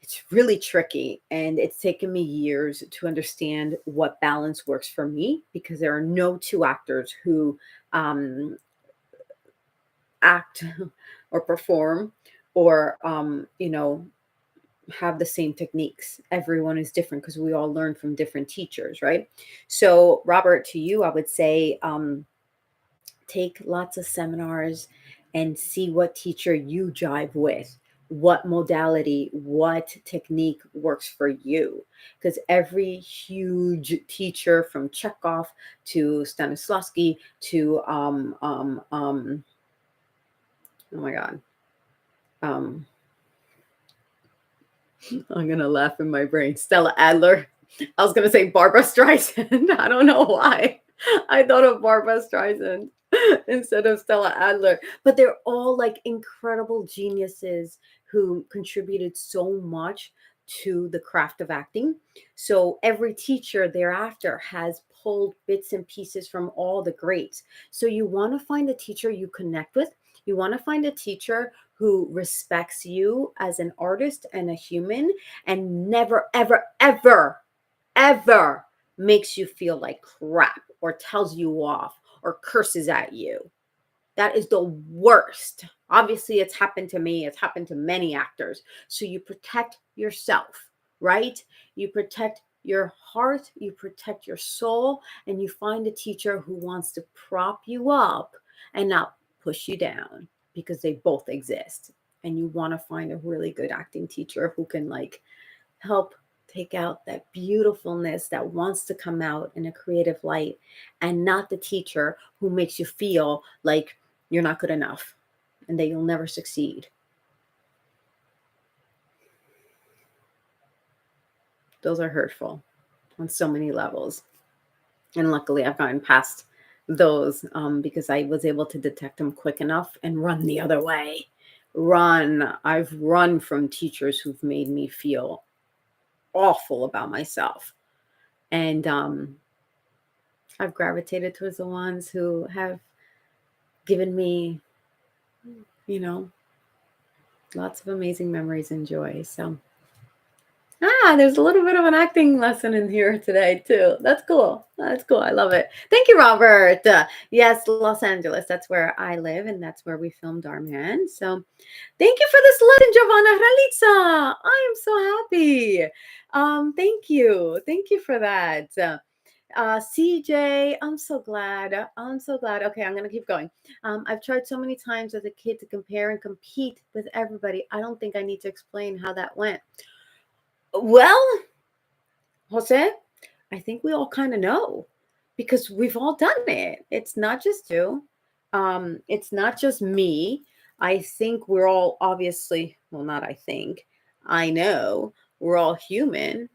Speaker 1: it's really tricky, and it's taken me years to understand what balance works for me, because there are no two actors who um, act or perform or have the same techniques. Everyone is different because we all learn from different teachers, right? So Robert, to you I would say, take lots of seminars and see what teacher you jive with, what modality, what technique works for you. Because every huge teacher, from Chekhov to Stanislavski to oh my god, um I'm gonna laugh in my brain. Stella Adler. I was gonna say Barbara Streisand. I don't know why. I thought of Barbara Streisand instead of Stella Adler. But they're all like incredible geniuses who contributed so much to the craft of acting. So every teacher thereafter has pulled bits and pieces from all the greats. So you want to find a teacher you connect with. You want to find a teacher who respects you as an artist and a human, and never, ever, ever, ever makes you feel like crap or tells you off or curses at you. That is the worst. Obviously, it's happened to me. It's happened to many actors. So you protect yourself, right? You protect your heart, you protect your soul, and you find a teacher who wants to prop you up and not push you down, because they both exist. And you want to find a really good acting teacher who can like help take out that beautifulness that wants to come out in a creative light, and not the teacher who makes you feel like you're not good enough and that you'll never succeed. Those are hurtful on so many levels. And luckily, I've gotten past those because I was able to detect them quick enough and run the other way. Run. I've run from teachers who've made me feel awful about myself. And I've gravitated towards the ones who have given me, you know, lots of amazing memories and joy. So, there's a little bit of an acting lesson in here today, too. That's cool. That's cool. I love it. Thank you, Robert. Yes, Los Angeles. That's where I live, and that's where we filmed our Man. So, thank you for this lesson, Giovanna Hralitsa. I am so happy. Thank you. Thank you for that. CJ, I'm so glad. I'm so glad. Okay, I'm gonna keep going. I've tried so many times as a kid to compare and compete with everybody. I don't think I need to explain how that went. Well, Jose, I think we all kind of know, because we've all done it. It's not just you. It's not just me. I think we're all obviously, well, not I think, I know we're all human.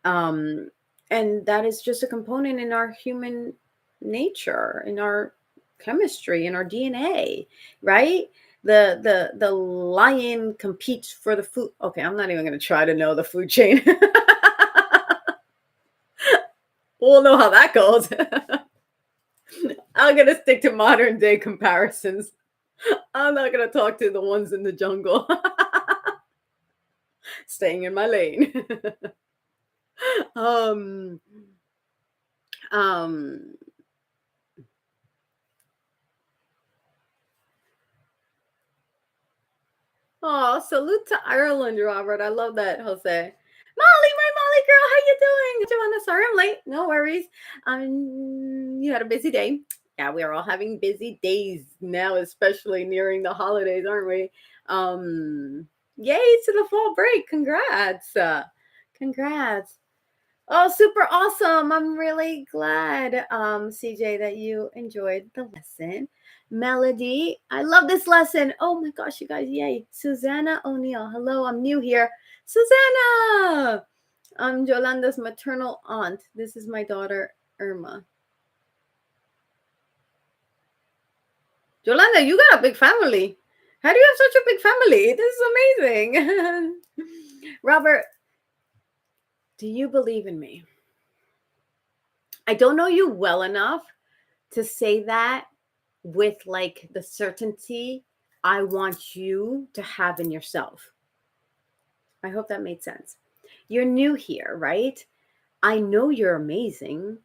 Speaker 1: Um, and that is just a component in our human nature, in our chemistry, in our DNA, right? The lion competes for the food. Okay, I'm not even going to try to know the food chain. We'll know how that goes. I'm going to stick to modern day comparisons. I'm not going to talk to the ones in the jungle. Staying in my lane. um um Oh, salute to Ireland, Robert. I love that, Jose. Molly, my Molly girl, how you doing? Joanna, sorry I'm late. No worries. You had a busy day. Yeah, we are all having busy days now, especially nearing the holidays, aren't we? Yay to the fall break. Congrats. Congrats. Oh, super awesome. I'm really glad, CJ, that you enjoyed the lesson. Melody, I love this lesson. Oh my gosh, you guys, yay. Susanna O'Neill. Hello, I'm new here. Susanna! I'm Yolanda's maternal aunt. This is my daughter, Irma. Yolanda, you got a big family. How do you have such a big family? This is amazing. Robert, do you believe in me? I don't know you well enough to say that with like the certainty I want you to have in yourself. I hope that made sense. You're new here, right? I know you're amazing.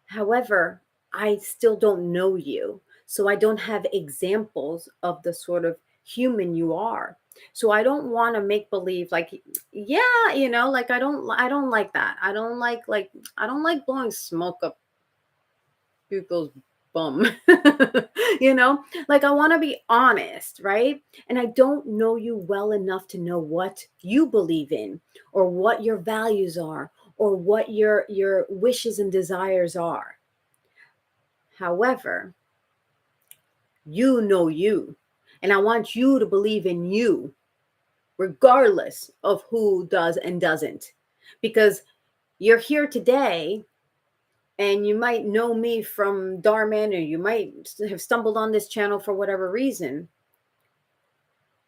Speaker 1: However, I still don't know you. So I don't have examples of the sort of human you are. So I don't want to make believe like, yeah, like I don't like that. I don't like blowing smoke up people's bum. Like I want to be honest, right? And I don't know you well enough to know what you believe in or what your values are or what your wishes and desires are. However, you know you, and I want you to believe in you regardless of who does and doesn't, because you're here today and you might know me from Dhar, or you might have stumbled on this channel for whatever reason,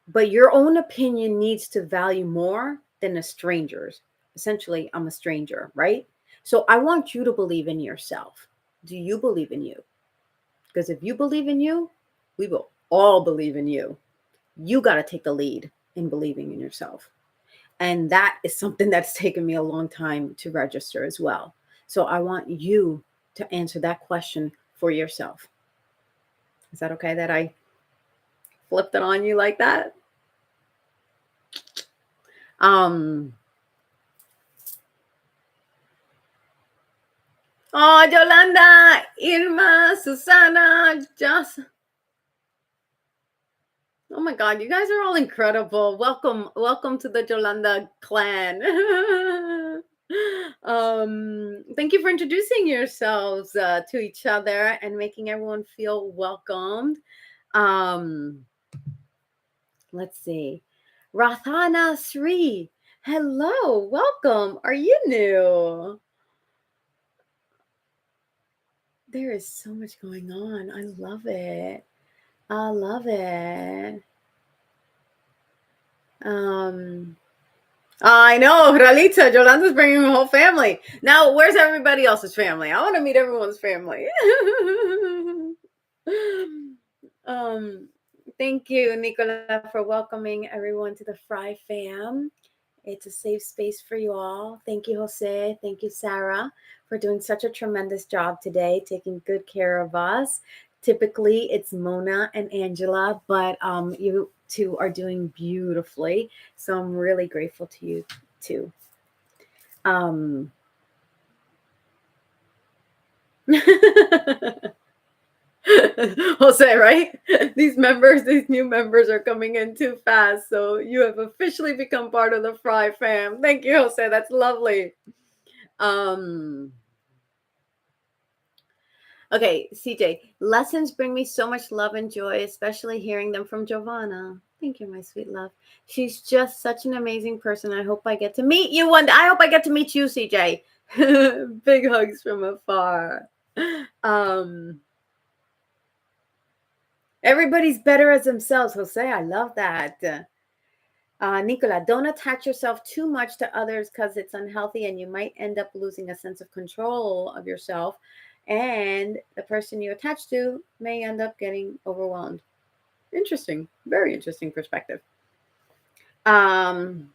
Speaker 1: but your own opinion needs to value more than a stranger's. Essentially, I'm a stranger, right? So I want you to believe in yourself. Do you believe in you? Because if you believe in you, we will all believe in you. You got to take the lead in believing in yourself. And that is something that's taken me a long time to register as well. So I want you to answer that question for yourself. Is that okay that I flipped it on you like that? Oh, Yolanda, Irma, Susana, just oh my God, you guys are all incredible. Welcome to the Yolanda clan. Thank you for introducing yourselves to each other and making everyone feel welcomed. Um, let's see. Rathana Sri, hello, welcome. Are you new? There is so much going on. I love it. I love it. I know, Ralita, Yolanda's bringing her whole family. Now, where's everybody else's family? I want to meet everyone's family. um, Thank you, Nicola, for welcoming everyone to the Fri fam. It's a safe space for you all. Thank you, Jose. Thank you, Sarah, for doing such a tremendous job today, taking good care of us. Typically, it's Mona and Angela, but you two are doing beautifully. So I'm really grateful to you too. Jose, right? These new members are coming in too fast. So you have officially become part of the Fri fam. Thank you, Jose. That's lovely. Okay, CJ, lessons bring me so much love and joy, especially hearing them from Giovanna. Thank you, my sweet love. She's just such an amazing person. I hope I get to meet you one day. I hope I get to meet you, CJ. Big hugs from afar. Everybody's better as themselves, Jose. I love that. Nicola, don't attach yourself too much to others because it's unhealthy and you might end up losing a sense of control of yourself. And the person you attach to may end up getting overwhelmed. Interesting. Very interesting perspective. Are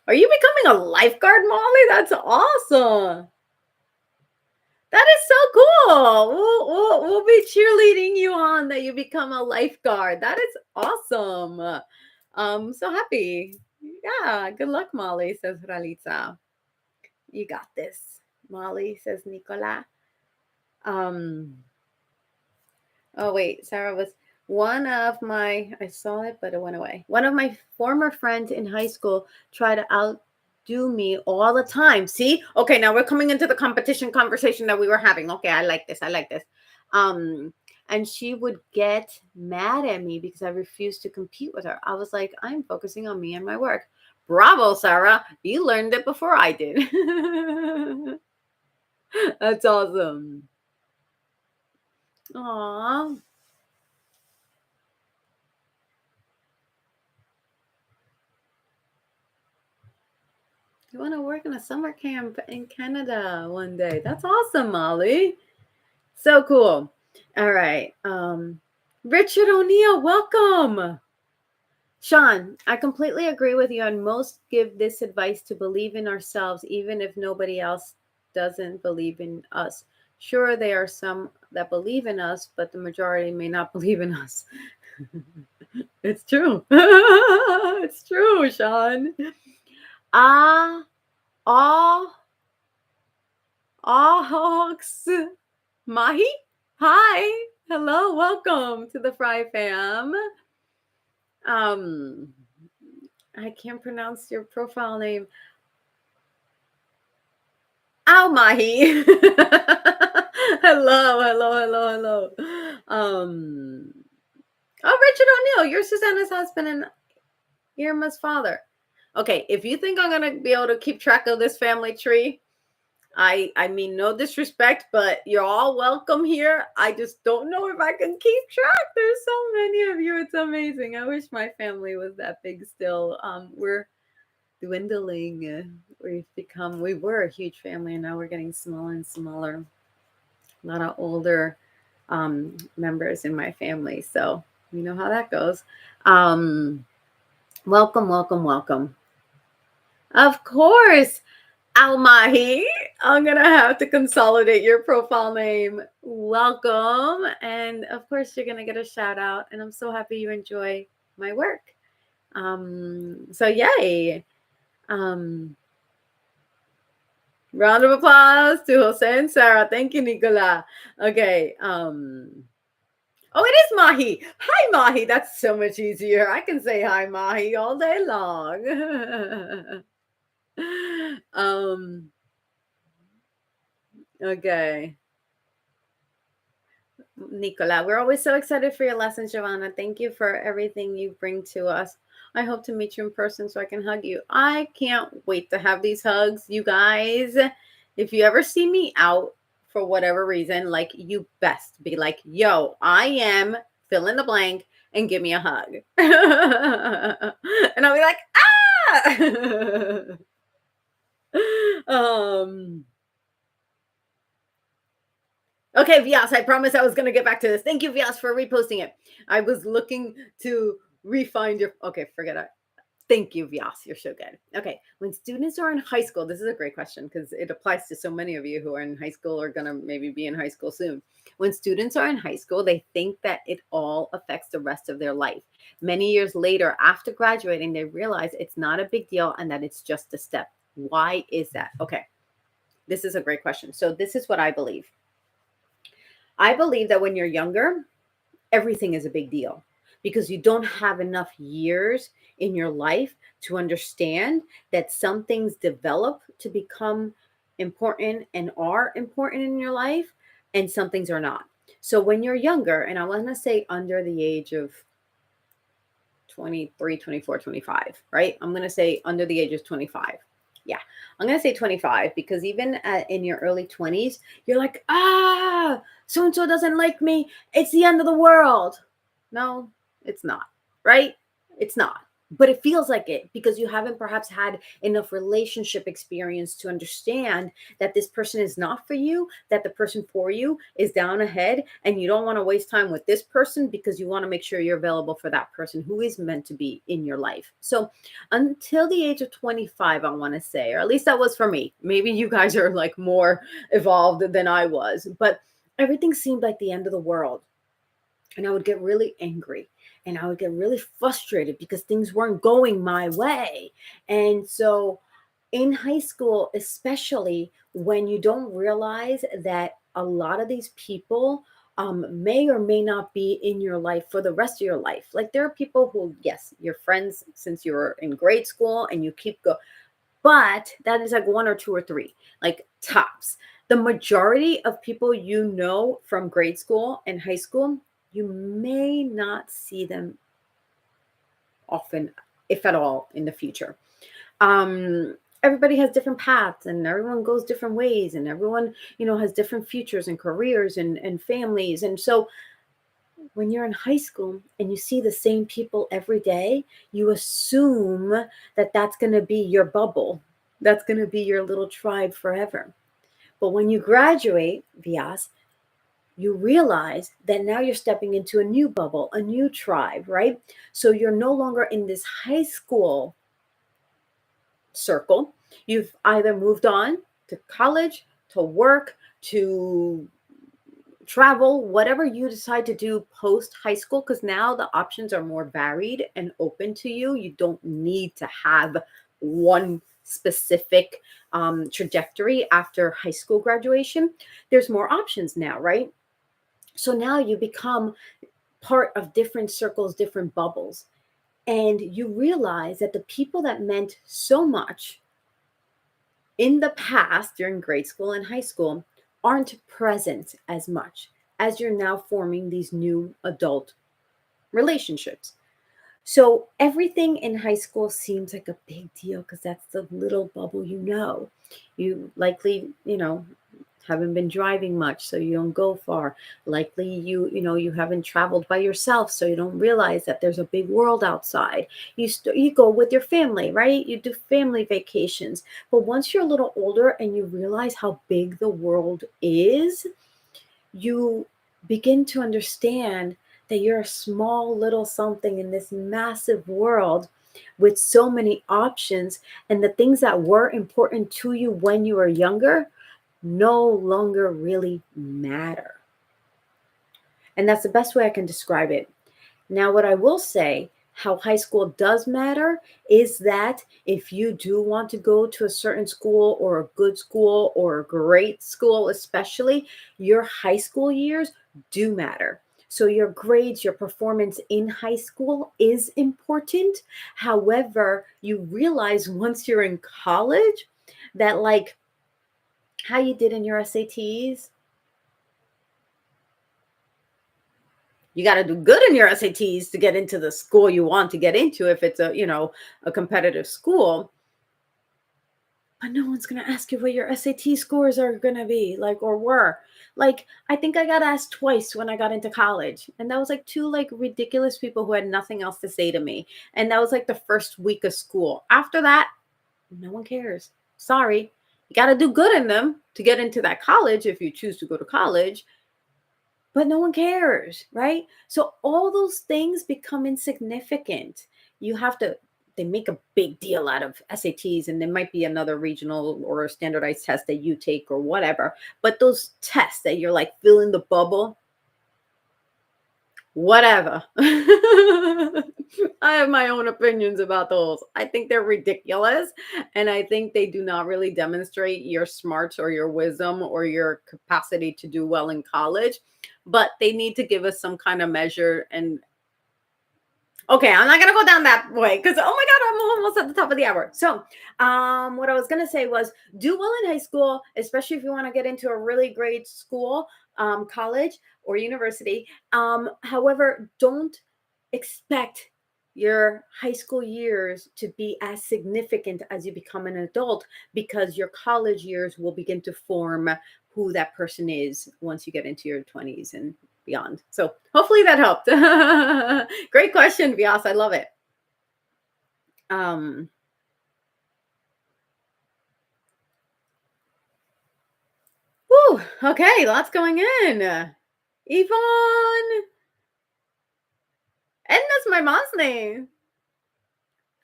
Speaker 1: you becoming a lifeguard, Molly? That's awesome. That is so cool. We'll be cheerleading you on that you become a lifeguard. That is awesome. So happy. Yeah, good luck, Molly, says Ralitza. You got this, Molly, says Nicola. Oh wait, Sarah was I saw it, but it went away. One of my former friends in high school tried to outdo me all the time. See? Okay, now we're coming into the competition conversation that we were having. Okay, I like this. I like this. And she would get mad at me because I refused to compete with her. I was like, I'm focusing on me and my work. Bravo, Sarah. You learned it before I did. That's awesome. Aw. You want to work in a summer camp in Canada one day. That's awesome, Molly. So cool. All right. Richard O'Neill, welcome. Sean, I completely agree with you, and most give this advice to believe in ourselves, even if nobody else doesn't believe in us. Sure, there are some that believe in us, but the majority may not believe in us. It's true. It's true, Sean. Ah, ah, Hawks. Mahi? Hi. Hello. Welcome to the Fry fam. Um, I can't pronounce your profile name. Ow, Mahi. Hello. Oh, Richard O'Neill, you're Susanna's husband and Irma's father. Okay, if you think I'm gonna be able to keep track of this family tree, I mean no disrespect, but you're all welcome here. I just don't know if I can keep track. There's so many of you. It's amazing. I wish my family was that big still. We're dwindling. We were a huge family and now we're getting smaller and smaller. A lot of older members in my family. So you know how that goes. Welcome. Of course. Almahi, I'm going to have to consolidate your profile name. Welcome. And of course, you're going to get a shout out. And I'm so happy you enjoy my work. So, yay. Round of applause to Jose and Sarah. Thank you, Nicola. Okay. Oh, it is Mahi. Hi, Mahi. That's so much easier. I can say hi, Mahi, all day long. Okay. Nicola, we're always so excited for your lessons, Giovanna. Thank you for everything you bring to us. I hope to meet you in person so I can hug you. I can't wait to have these hugs, you guys. If you ever see me out for whatever reason, like you best be like, yo, I am fill in the blank and give me a hug. And I'll be like, um Okay, Vyas, I promise I was going to get back to this. Thank you, Vyas, for reposting it. I was looking to refine your. Okay, forget it. Thank you, Vyas. You're so good. Okay, when students are in high school, this is a great question because it applies to so many of you who are in high school or going to maybe be in high school soon. When students are in high school, they think that it all affects the rest of their life. Many years later, after graduating, they realize it's not a big deal and that it's just a step. Why is that? Okay, this is a great question. So, this is what I believe. I believe that when you're younger, everything is a big deal because you don't have enough years in your life to understand that some things develop to become important and are important in your life, and some things are not. So when you're younger, and I want to say under the age of 23, 24, 25, right? I'm going to say under the age of 25. Yeah, I'm going to say 25 because even in your early 20s, you're like, so and so doesn't like me. It's the end of the world. No, it's not, right? It's not. But it feels like it because you haven't perhaps had enough relationship experience to understand that this person is not for you, that the person for you is down ahead, and you don't want to waste time with this person because you want to make sure you're available for that person who is meant to be in your life. So until the age of 25, I want to say, or at least that was for me. Maybe you guys are like more evolved than I was, but everything seemed like the end of the world. And I would get really angry and I would get really frustrated because things weren't going my way. And so in high school, especially when you don't realize that a lot of these people may or may not be in your life for the rest of your life. Like there are people who, yes, you're friends since you were in grade school and you keep go, but that is like one or two or three, like tops. The majority of people you know from grade school and high school, you may not see them often, if at all, in the future. Everybody has different paths and everyone goes different ways and everyone, has different futures and careers and families. And so when you're in high school and you see the same people every day, you assume that that's going to be your bubble. That's going to be your little tribe forever. But when you graduate, Vyas, you realize that now you're stepping into a new bubble, a new tribe, right? So you're no longer in this high school circle. You've either moved on to college, to work, to travel, whatever you decide to do post high school, because now the options are more varied and open to you. You don't need to have one specific trajectory after high school graduation. There's more options now, right? So now you become part of different circles, different bubbles. And you realize that the people that meant so much in the past during grade school and high school aren't present as much as you're now forming these new adult relationships. So everything in high school seems like a big deal because that's the little bubble you know. You likely, haven't been driving much, so you don't go far. Likely you haven't traveled by yourself, so you don't realize that there's a big world outside. You go with your family, right? You do family vacations. But once you're a little older and you realize how big the world is, you begin to understand that you're a small little something in this massive world with so many options, and the things that were important to you when you were younger no longer really matter. And that's the best way I can describe it. Now, what I will say, how high school does matter is that if you do want to go to a certain school or a good school or a great school, especially, your high school years do matter. So your grades, your performance in high school is important. However, you realize once you're in college that, like, how you did in your SATs, you got to do good in your SATs to get into the school you want to get into if it's a competitive school. But no one's going to ask you what your SAT scores are going to be like or were. Like, I think I got asked twice when I got into college, and that was like two like ridiculous people who had nothing else to say to me. And that was like the first week of school. After that, no one cares. Sorry. You got to do good in them to get into that college if you choose to go to college. But no one cares, right? So all those things become insignificant. You have to, they make a big deal out of SATs, and there might be another regional or standardized test that you take or whatever. But those tests that you're like fill in the bubble, whatever. I have my own opinions about those. I think they're ridiculous. And I think they do not really demonstrate your smarts or your wisdom or your capacity to do well in college. But they need to give us some kind of measure. And okay, I'm not gonna go down that way because, oh my god, I'm almost at the top of the hour. So what I was gonna say was do well in high school, especially if you want to get into a really great school, college or university. However, don't expect your high school years to be as significant as you become an adult, because your college years will begin to form who that person is once you get into your 20s and beyond. So hopefully that helped. Great question, Vyas. I love it. Whew, okay, lots going in. Yvonne. And that's my mom's name.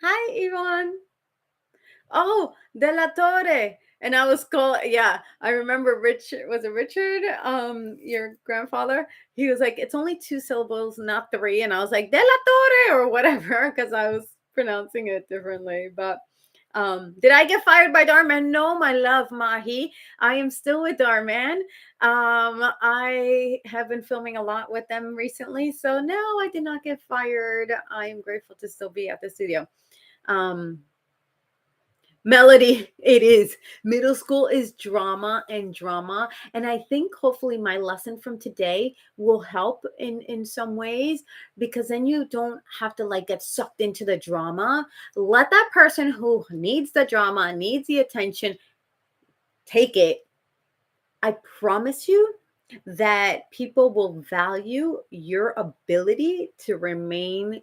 Speaker 1: Hi, Yvonne. Oh, De La Torre. And I was called, yeah, I remember Richard, was it Richard? Your grandfather? He was like, it's only two syllables, not three. And I was like, De La Torre or whatever, because I was pronouncing it differently. But Did I get fired by Darman? No, my love, Mahi. I am still with Darman. I have been filming a lot with them recently. So no, I did not get fired. I am grateful to still be at the studio. Melody, it is. Middle school is drama and drama. And I think hopefully my lesson from today will help in some ways, because then you don't have to like get sucked into the drama. Let that person who needs the drama, needs the attention, take it. I promise you that people will value your ability to remain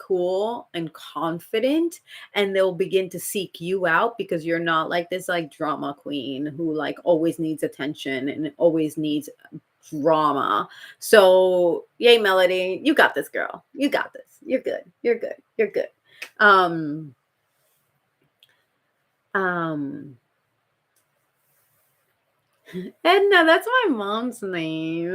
Speaker 1: cool and confident, and they'll begin to seek you out because you're not like this like drama queen who like always needs attention and always needs drama. So yay, Melody, you got this, girl. You got this. You're good. You're good. You're good. um um Edna, that's my mom's name.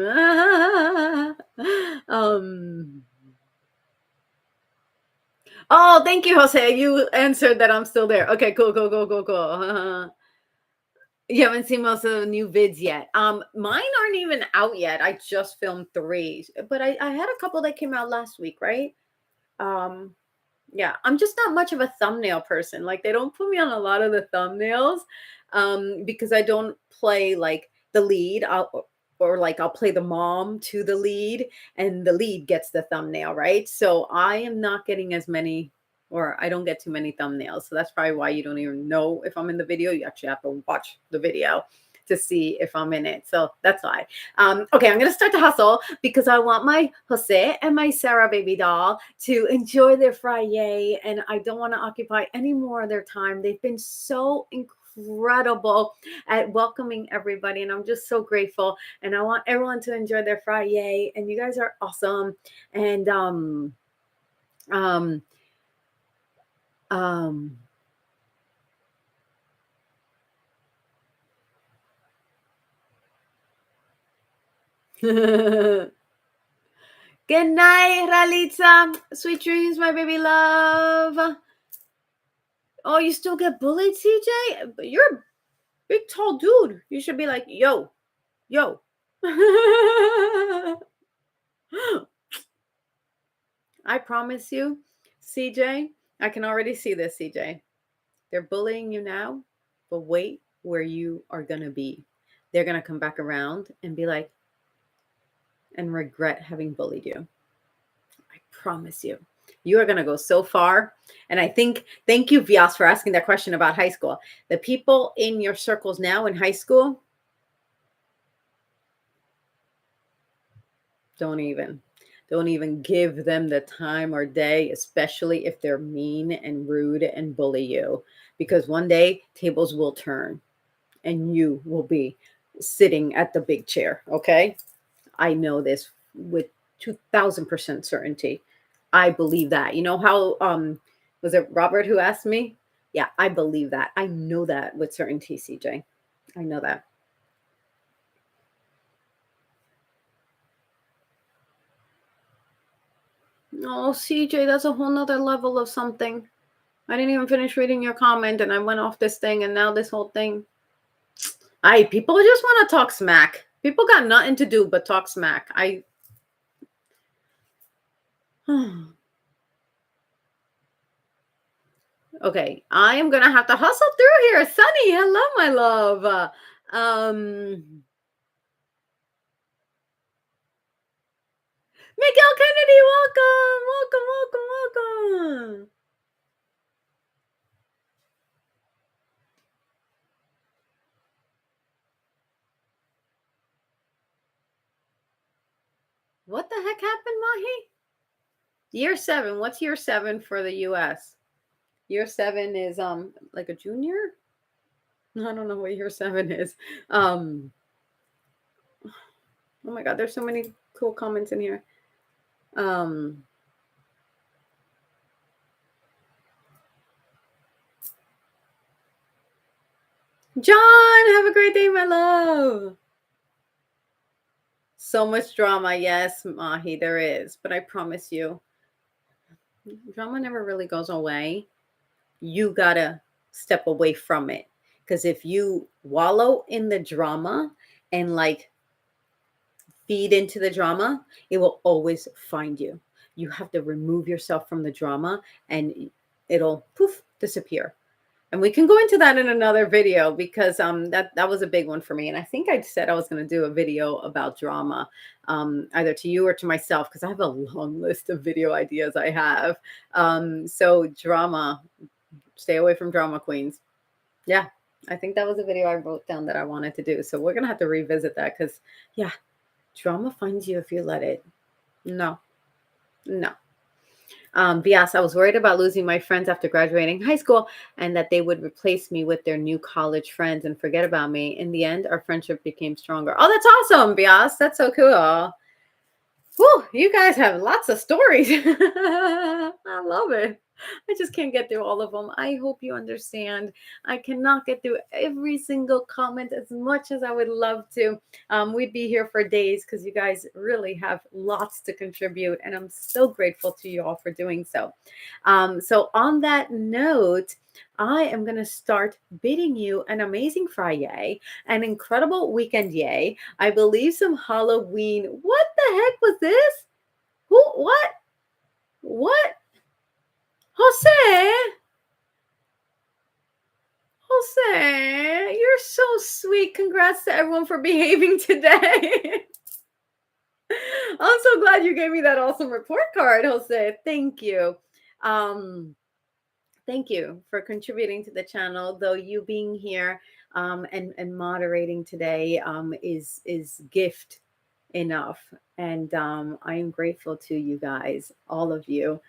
Speaker 1: Oh, thank you, Jose. You answered that I'm still there. Okay, cool, cool, cool, cool, cool. You haven't seen most of the new vids yet. Mine aren't even out yet. I just filmed 3, but I had a couple that came out last week, right? Um, yeah, I'm just not much of a thumbnail person. Like they don't put me on a lot of the thumbnails, because I don't play like the lead. Or like I'll play the mom to the lead, and the lead gets the thumbnail, right? So I am not getting as many, or I don't get too many thumbnails. So that's probably why you don't even know if I'm in the video. You actually have to watch the video to see if I'm in it. So that's why. Okay, I'm gonna start to hustle because I want my Jose and my Sarah baby doll to enjoy their Fri-YAY, and I don't want to occupy any more of their time. They've been so incredible at welcoming everybody, and I'm just so grateful. And I want everyone to enjoy their Fri-YAY, and you guys are awesome. And um Good night, Ralitza. Sweet dreams, my baby love. Oh, you still get bullied, CJ? But you're a big, tall dude. You should be like, yo, yo. I promise you, CJ, I can already see this, CJ. They're bullying you now, but wait where you are going to be. They're going to come back around and be like, and regret having bullied you. I promise you. You are going to go so far. And I think, thank you, Vyas, for asking that question about high school. The people in your circles now in high school, don't even give them the time or day, especially if they're mean and rude and bully you, because one day tables will turn and you will be sitting at the big chair. Okay. I know this with 2000% certainty. I believe that. You know how, was it Robert who asked me? Yeah, I believe that. I know that with certainty, CJ. I know that. Oh, CJ, that's a whole nother level of something. I didn't even finish reading your comment and I went off this thing, and now this whole thing. People just want to talk smack. People got nothing to do but talk smack. Okay, I am gonna have to hustle through here. Sunny, hello, my love. Miguel Kennedy, welcome, welcome, welcome, welcome. What the heck happened, Mahi? Year 7. What's year 7 for the US? Year 7 is like a junior? I don't know what year 7 is. Oh my god, there's so many cool comments in here. John, have a great day, my love. So much drama. Yes, Mahi, there is. But I promise you, drama never really goes away. You gotta step away from it. Because if you wallow in the drama and like feed into the drama, it will always find you. You have to remove yourself from the drama and it'll poof disappear. And we can go into that in another video because that was a big one for me. And I think I said I was going to do a video about drama, either to you or to myself, because I have a long list of video ideas I have. So drama, stay away from drama queens. Yeah, I think that was a video I wrote down that I wanted to do. So we're going to have to revisit that because, yeah, drama finds you if you let it. No, no. Bias, I was worried about losing my friends after graduating high school and that they would replace me with their new college friends and forget about me. In the end, our friendship became stronger. Oh, that's awesome, Bias. That's so cool. Whew, you guys have lots of stories. I love it. I just can't get through all of them. I hope you understand. I cannot get through every single comment as much as I would love to. We'd be here for days because you guys really have lots to contribute, and I'm so grateful to you all for doing so. So on that note, I am going to start bidding you an amazing Fri-YAY, an incredible weekend yay. I believe some Halloween. What the heck was this? Who? What? What? Jose? Jose, you're so sweet. Congrats to everyone for behaving today. I'm so glad you gave me that awesome report card, Jose. Thank you. Thank you for contributing to the channel. Though you being here and moderating today is gift enough. And I am grateful to you guys, all of you.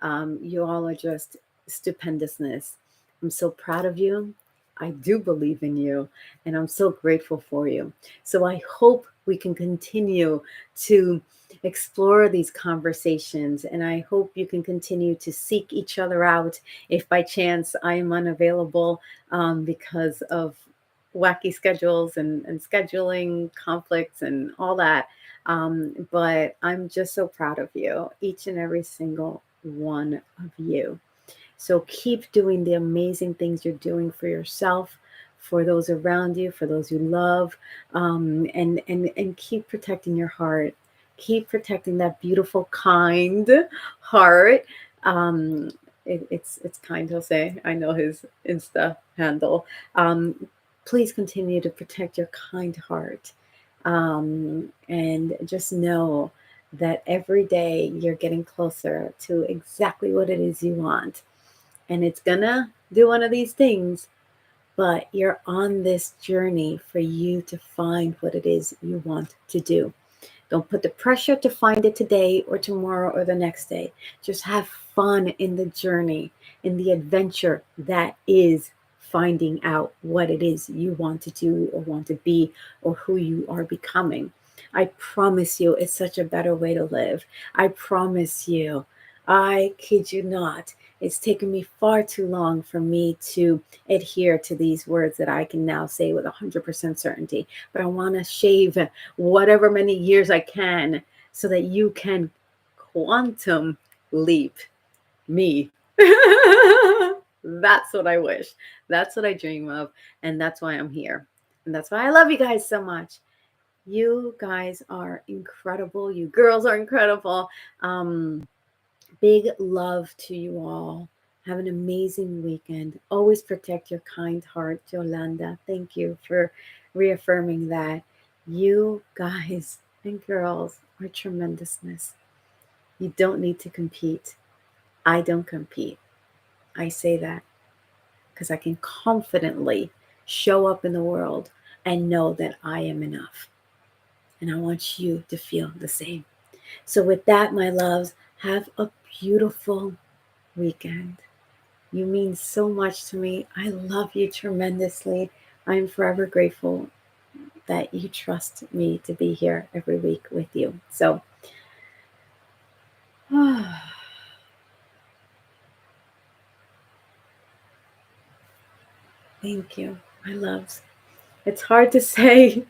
Speaker 1: You all are just stupendousness. I'm so proud of you. I do believe in you, and I'm so grateful for you. So I hope we can continue to explore these conversations, and I hope you can continue to seek each other out if by chance I am unavailable because of wacky schedules and scheduling conflicts and all that. But I'm just so proud of you, each and every single one of you. So keep doing the amazing things you're doing for yourself, for those around you, for those you love, and keep protecting your heart. Keep protecting that beautiful, kind heart. It's kind, he'll say. I know his Insta handle. Please continue to protect your kind heart. And just know that every day you're getting closer to exactly what it is you want. And it's gonna do one of these things, but you're on this journey for you to find what it is you want to do. Don't put the pressure to find it today or tomorrow or the next day. Just have fun in the journey, in the adventure that is finding out what it is you want to do or want to be or who you are becoming. I promise you, it's such a better way to live. I promise you, I kid you not. It's taken me far too long for me to adhere to these words that I can now say with 100% certainty. But I want to shave whatever many years I can so that you can quantum leap me. That's what I wish. That's what I dream of. And that's why I'm here. And that's why I love you guys so much. You guys are incredible. You girls are incredible. Big love to you all. Have an amazing weekend. Always protect your kind heart, Yolanda. Thank you for reaffirming that. You guys and girls are tremendousness. You don't need to compete. I don't compete. I say that because I can confidently show up in the world and know that I am enough. And I want you to feel the same. So with that, my loves, have a beautiful weekend. You mean so much to me. I love you tremendously. I'm forever grateful that you trust me to be here every week with you. So, thank you, my loves. It's hard to say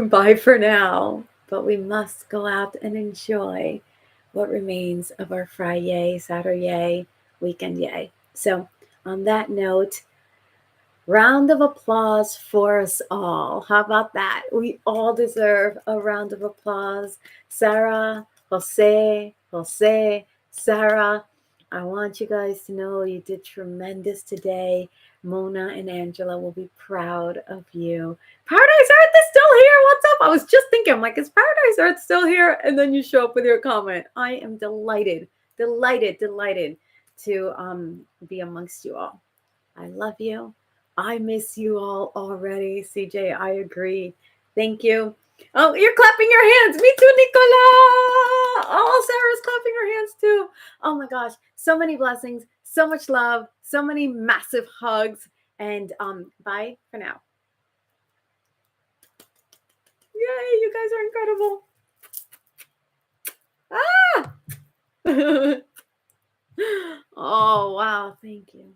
Speaker 1: bye for now, but we must go out and enjoy what remains of our Fri-YAY, Saturday, weekend yay. So on that note, Round of applause for us all. How about that? We all deserve a round of applause. Sarah, Jose, Sarah, I want you guys to know you did tremendous today. Mona and Angela will be proud of you. Paradise Earth is still here. What's up? I was just thinking, I'm like, is Paradise Earth still here? And then you show up with your comment. I am delighted to be amongst you all. I love you. I miss you all already. CJ, I agree. Thank you. Oh, you're clapping your hands. Me too, Nicola. Oh, Sarah's clapping her hands too. Oh my gosh. So many blessings, so much love, so many massive hugs. And bye for now. Yay, you guys are incredible. Ah! Oh, wow. Thank you.